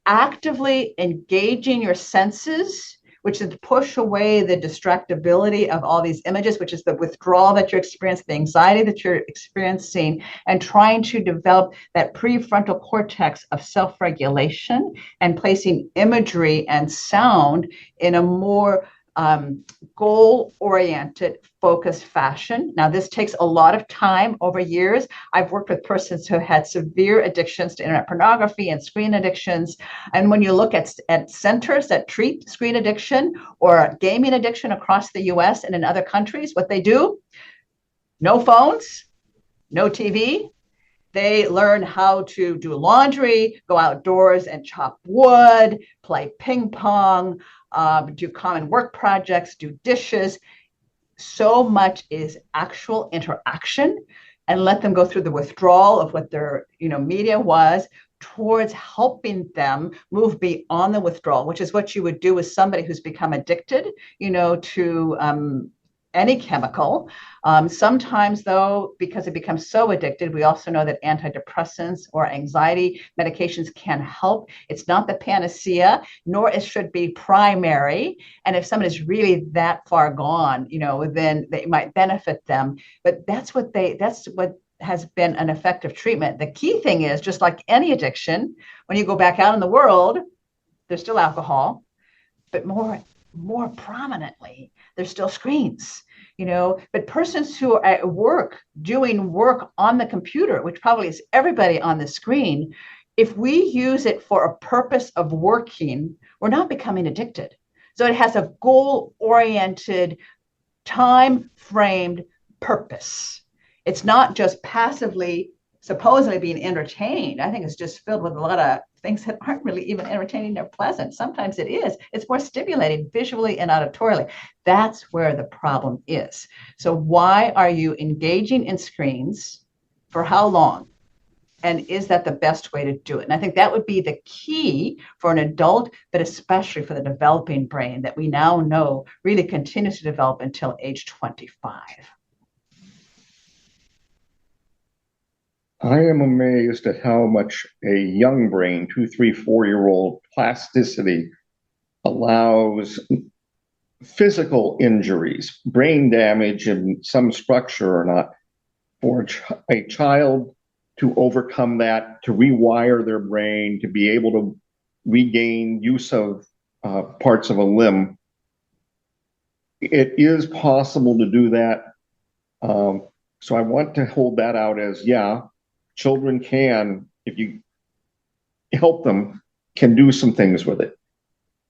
Speaker 4: actively engaging your senses, which is to push away the distractibility of all these images, which is the withdrawal that you're experiencing, the anxiety that you're experiencing, and trying to develop that prefrontal cortex of self-regulation and placing imagery and sound in a more goal-oriented, focused fashion. Now, this takes a lot of time over years. I've worked with persons who had severe addictions to internet pornography and screen addictions. And when you look at centers that treat screen addiction or gaming addiction across the US and in other countries, what they do: no phones, no TV. They learn how to do laundry, go outdoors and chop wood, play ping pong, do common work projects, do dishes. So much is actual interaction, and let them go through the withdrawal of what their media was towards helping them move beyond the withdrawal, which is what you would do with somebody who's become addicted, to any chemical. Sometimes, though, because it becomes so addicted, we also know that antidepressants or anxiety medications can help. It's not the panacea, nor it should be primary. And if someone is really that far gone, then they might benefit them. But that's what has been an effective treatment. The key thing is, just like any addiction, when you go back out in the world, there's still alcohol, but more prominently, there's still screens, but persons who are at work, doing work on the computer, which probably is everybody on the screen, if we use it for a purpose of working, we're not becoming addicted. So it has a goal-oriented, time-framed purpose. It's not just passively, supposedly being entertained. I think it's just filled with a lot of things that aren't really even entertaining or pleasant. Sometimes it is. It's more stimulating visually and auditorily. That's where the problem is. So why are you engaging in screens? For how long? And is that the best way to do it? And I think that would be the key for an adult, but especially for the developing brain that we now know really continues to develop until age 25.
Speaker 6: I am amazed at how much a young brain, 2, 3, 4-year-old plasticity allows physical injuries, brain damage in some structure or not, for a child to overcome that, to rewire their brain, to be able to regain use of parts of a limb. It is possible to do that. So I want to hold that out as, children can, if you help them, can do some things with it.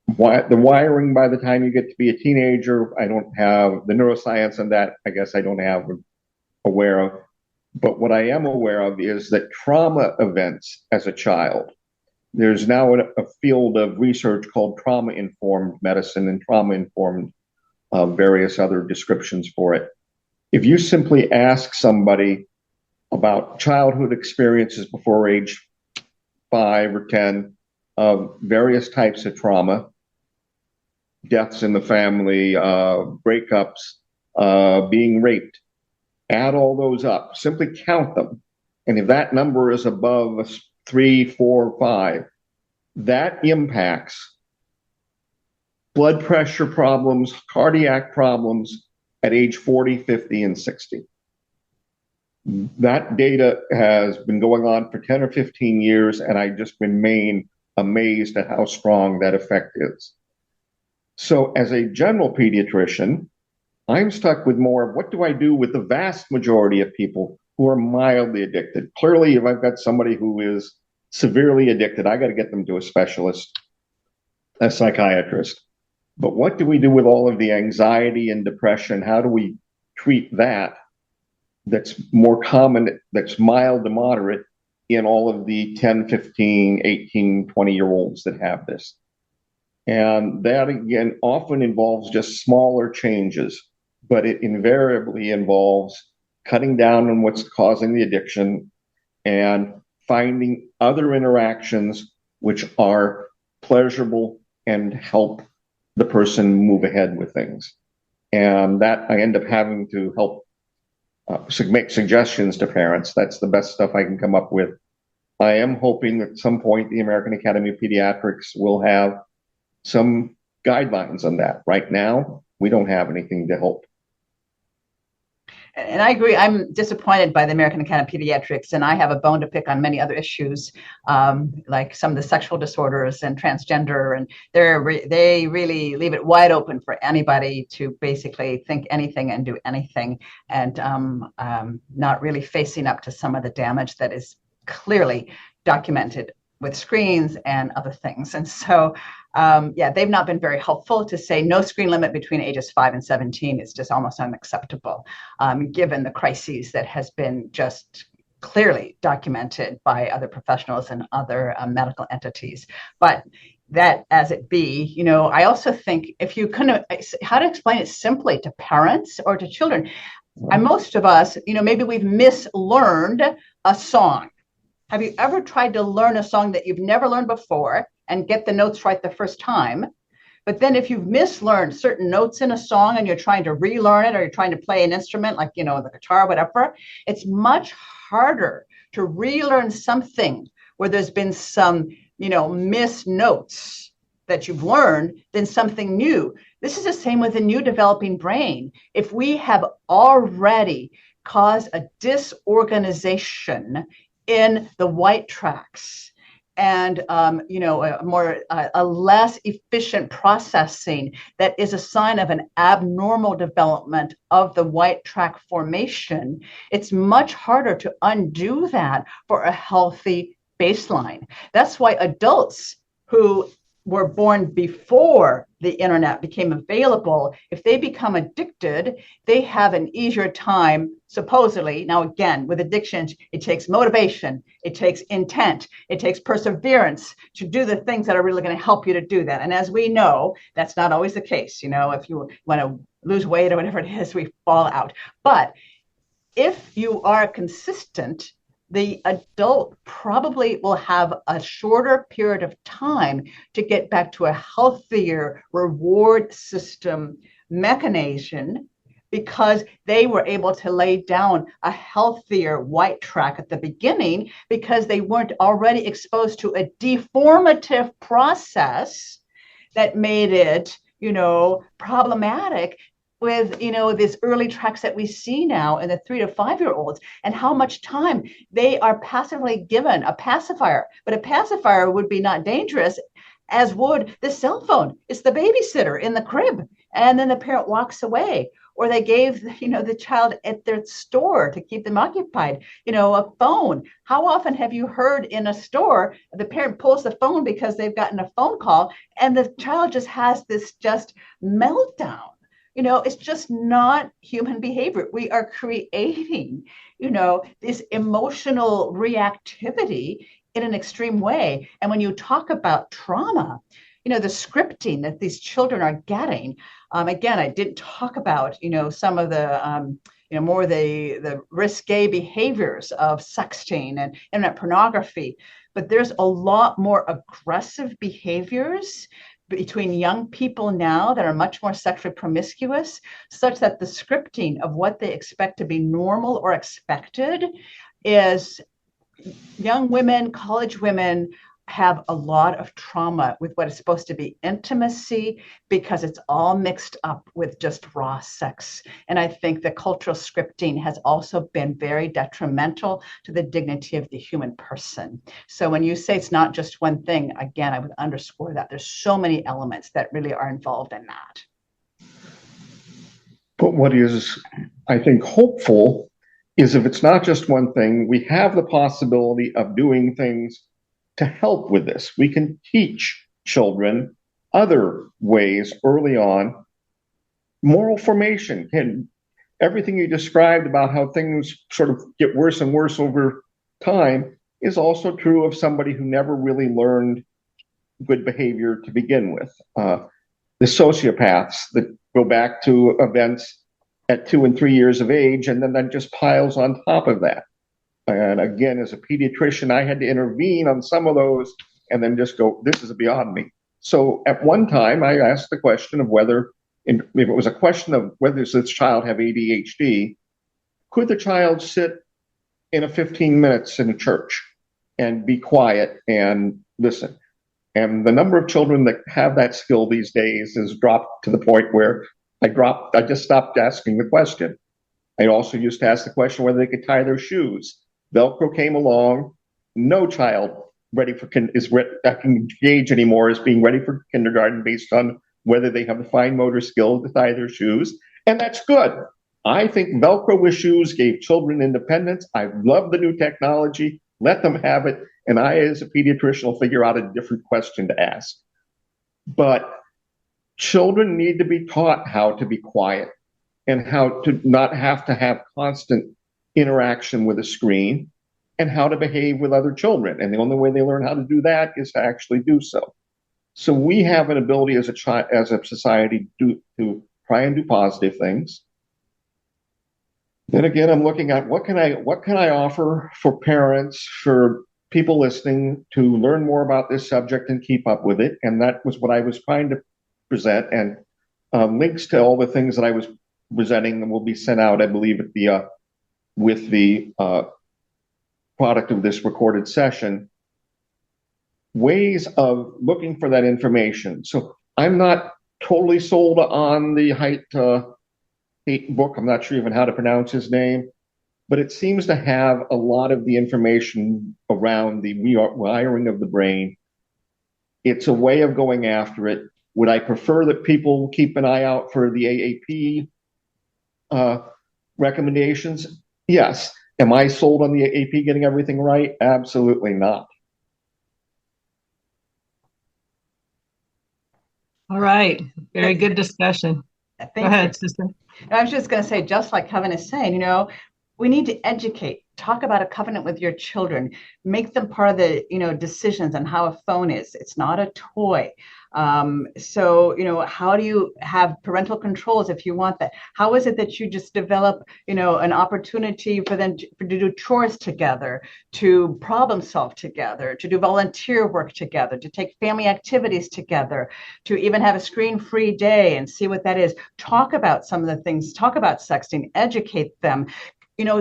Speaker 6: The wiring by the time you get to be a teenager, I don't have the neuroscience on that. I guess I don't have aware of. But what I am aware of is that trauma events as a child, there's now a field of research called trauma-informed medicine and trauma-informed various other descriptions for it. If you simply ask somebody about childhood experiences before age 5 or 10 of various types of trauma, deaths in the family, breakups, being raped, add all those up, simply count them. And if that number is above 3, 4, 5, that impacts blood pressure problems, cardiac problems at age 40, 50, and 60. That data has been going on for 10 or 15 years, and I just remain amazed at how strong that effect is. So as a general pediatrician, I'm stuck with more of what do I do with the vast majority of people who are mildly addicted. Clearly, if I've got somebody who is severely addicted, I got to get them to a specialist, a psychiatrist. But what do we do with all of the anxiety and depression? How do we treat that? That's more common, that's mild to moderate in all of the 10, 15, 18, 20-year-olds that have this. And that, again, often involves just smaller changes, but it invariably involves cutting down on what's causing the addiction and finding other interactions which are pleasurable and help the person move ahead with things. And that I end up having to help make suggestions to parents. That's the best stuff I can come up with. I am hoping at some point the American Academy of Pediatrics will have some guidelines on that. Right now, we don't have anything to help.
Speaker 4: And I agree. I'm disappointed by the American Academy of Pediatrics, and I have a bone to pick on many other issues, like some of the sexual disorders and transgender, and they really leave it wide open for anybody to basically think anything and do anything, and not really facing up to some of the damage that is clearly documented with screens and other things. And so, they've not been very helpful. To say no screen limit between ages 5 and 17 is just almost unacceptable, given the crises that has been just clearly documented by other professionals and other medical entities. But that as it be, I also think if you couldn't, how to explain it simply to parents or to children. And most of us, maybe we've mislearned a song. Have you ever tried to learn a song that you've never learned before and get the notes right the first time? But then if you've mislearned certain notes in a song and you're trying to relearn it, or you're trying to play an instrument like, the guitar, whatever, it's much harder to relearn something where there's been some, missed notes that you've learned than something new. This is the same with the new developing brain. If we have already caused a disorganization in the white tracts, and a less efficient processing that is a sign of an abnormal development of the white tract formation, it's much harder to undo that for a healthy baseline. That's why adults who were born before the internet became available, if they become addicted, they have an easier time, supposedly. Now, again, with addictions, it takes motivation, it takes intent, it takes perseverance to do the things that are really going to help you to do that. And as we know, that's not always the case. If you want to lose weight or whatever it is, we fall out. But if you are consistent, the adult probably will have a shorter period of time to get back to a healthier reward system mechanism, because they were able to lay down a healthier white tract at the beginning, because they weren't already exposed to a deformative process that made it, problematic with, these early tracks that we see now in the 3 to 5 year olds, and how much time they are passively given a pacifier. But a pacifier would be not dangerous, as would the cell phone. It's the babysitter in the crib, and then the parent walks away. Or they gave, the child at their store to keep them occupied, a phone. How often have you heard in a store, the parent pulls the phone because they've gotten a phone call, and the child just has this just meltdown? It's just not human behavior. We are creating, this emotional reactivity in an extreme way. And when you talk about trauma, the scripting that these children are getting, again, I didn't talk about, some of the, more the risque behaviors of sexting and internet pornography, but there's a lot more aggressive behaviors between young people now that are much more sexually promiscuous, such that the scripting of what they expect to be normal or expected is young women, college women, have a lot of trauma with what is supposed to be intimacy, because it's all mixed up with just raw sex. And I think the cultural scripting has also been very detrimental to the dignity of the human person. So when you say it's not just one thing, again, I would underscore that there's so many elements that really are involved in that.
Speaker 6: But what is, I think, hopeful is, if it's not just one thing, we have the possibility of doing things to help with this. We can teach children other ways early on. Moral formation, everything you described about how things sort of get worse and worse over time is also true of somebody who never really learned good behavior to begin with. The sociopaths that go back to events at 2 and 3 years of age, and then that just piles on top of that. And again, as a pediatrician, I had to intervene on some of those and then just go, this is beyond me. So at one time, I asked the question of whether, if it was a question of whether this child have ADHD, could the child sit in a 15 minutes in a church and be quiet and listen? And the number of children that have that skill these days has dropped to the point where I just stopped asking the question. I also used to ask the question whether they could tie their shoes. Velcro came along. No child that can gauge anymore as being ready for kindergarten based on whether they have the fine motor skill to tie their shoes. And that's good. I think Velcro with shoes gave children independence. I love the new technology. Let them have it. And I, as a pediatrician, will figure out a different question to ask. But children need to be taught how to be quiet and how to not have to have constant interaction with a screen, and how to behave with other children. And the only way they learn how to do that is to actually do so. So we have an ability as a society to try and do positive things. Then again, I'm looking at what can I offer for parents, for people listening to learn more about this subject and keep up with it. And that was what I was trying to present. And links to all the things that I was presenting will be sent out, I believe, at with the product of this recorded session. Ways of looking for that information. So I'm not totally sold on the Haidt book. I'm not sure even how to pronounce his name, but it seems to have a lot of the information around the wiring of the brain. It's a way of going after it. Would I prefer that people keep an eye out for the AAP recommendations? Yes. Am I sold on the AAP getting everything right? Absolutely not.
Speaker 7: All right. Very good discussion. Go ahead, sister.
Speaker 4: I was just going to say, just like Kevin is saying, we need to educate, talk about a covenant with your children, make them part of the, decisions on how a phone is. It's not a toy. So, how do you have parental controls if you want that? How is it that you just develop, an opportunity for them to do chores together, to problem solve together, to do volunteer work together, to take family activities together, to even have a screen-free day and see what that is. Talk about some of the things, talk about sexting, educate them.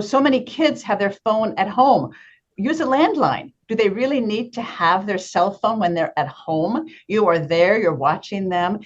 Speaker 4: So many kids have their phone at home. Use a landline. Do they really need to have their cell phone when they're at home? You are there, you're watching them.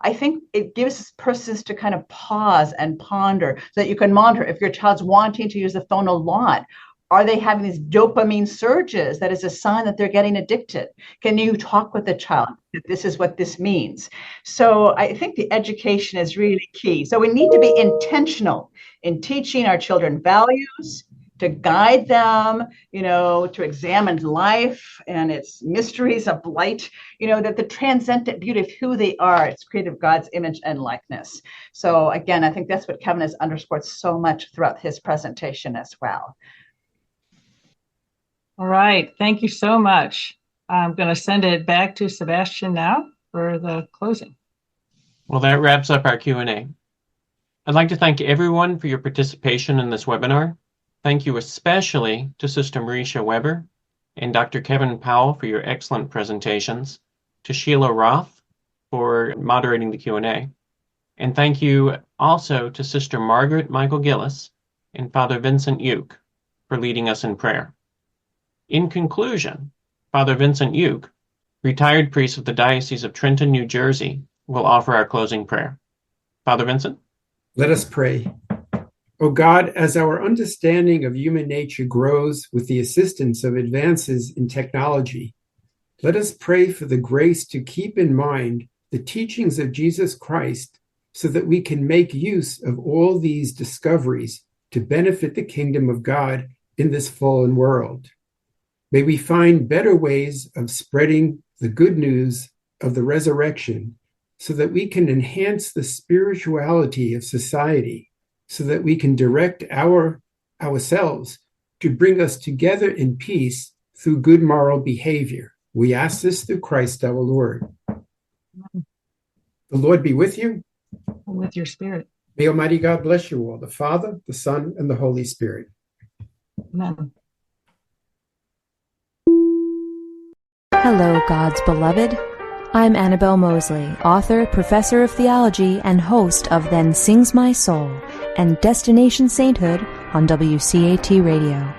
Speaker 4: I think it gives persons to kind of pause and ponder so that you can monitor if your child's wanting to use the phone a lot. Are they having these dopamine surges? That is a sign that they're getting addicted. Can you talk with the child that this is what this means? So I think the education is really key. So we need to be intentional in teaching our children values, to guide them, to examine life and its mysteries of light, that the transcendent beauty of who they are, it's created of God's image and likeness. So again, I think that's what Kevin has underscored so much throughout his presentation as well.
Speaker 7: All right. Thank you so much. I'm going to send it back to Sebastian now for the closing.
Speaker 2: Well, that wraps up our Q&A. I'd like to thank everyone for your participation in this webinar. Thank you especially to Sister Marisha Weber and Dr. Kevin Powell for your excellent presentations, to Sheila Roth for moderating the Q&A, and thank you also to Sister Margaret Michael Gillis and Father Vincent Uke for leading us in prayer. In conclusion, Father Vincent Uke, retired priest of the Diocese of Trenton, New Jersey, will offer our closing prayer. Father Vincent?
Speaker 8: Let us pray. O God, as our understanding of human nature grows with the assistance of advances in technology, let us pray for the grace to keep in mind the teachings of Jesus Christ so that we can make use of all these discoveries to benefit the kingdom of God in this fallen world. May we find better ways of spreading the good news of the resurrection so that we can enhance the spirituality of society, so that we can direct ourselves to bring us together in peace through good moral behavior. We ask this through Christ our Lord. The Lord be with you.
Speaker 7: And with your spirit.
Speaker 8: May Almighty God bless you all, the Father, the Son, and the Holy Spirit.
Speaker 7: Amen.
Speaker 1: Hello, God's beloved. I'm Annabelle Mosley, author, professor of theology, and host of Then Sings My Soul and Destination Sainthood on WCAT Radio.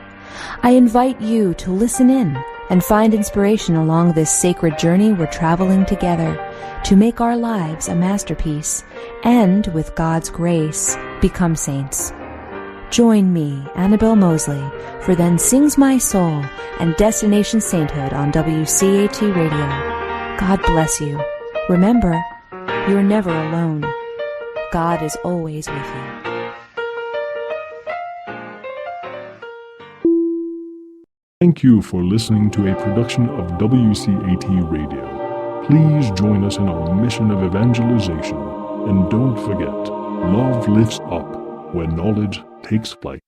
Speaker 1: I invite you to listen in and find inspiration along this sacred journey we're traveling together to make our lives a masterpiece and, with God's grace, become saints. Join me, Annabelle Mosley, for Then Sings My Soul and Destination Sainthood on WCAT Radio. God bless you. Remember, you're never alone. God is always with you.
Speaker 9: Thank you for listening to a production of WCAT Radio. Please join us in our mission of evangelization. And don't forget, love lifts up where knowledge takes flight.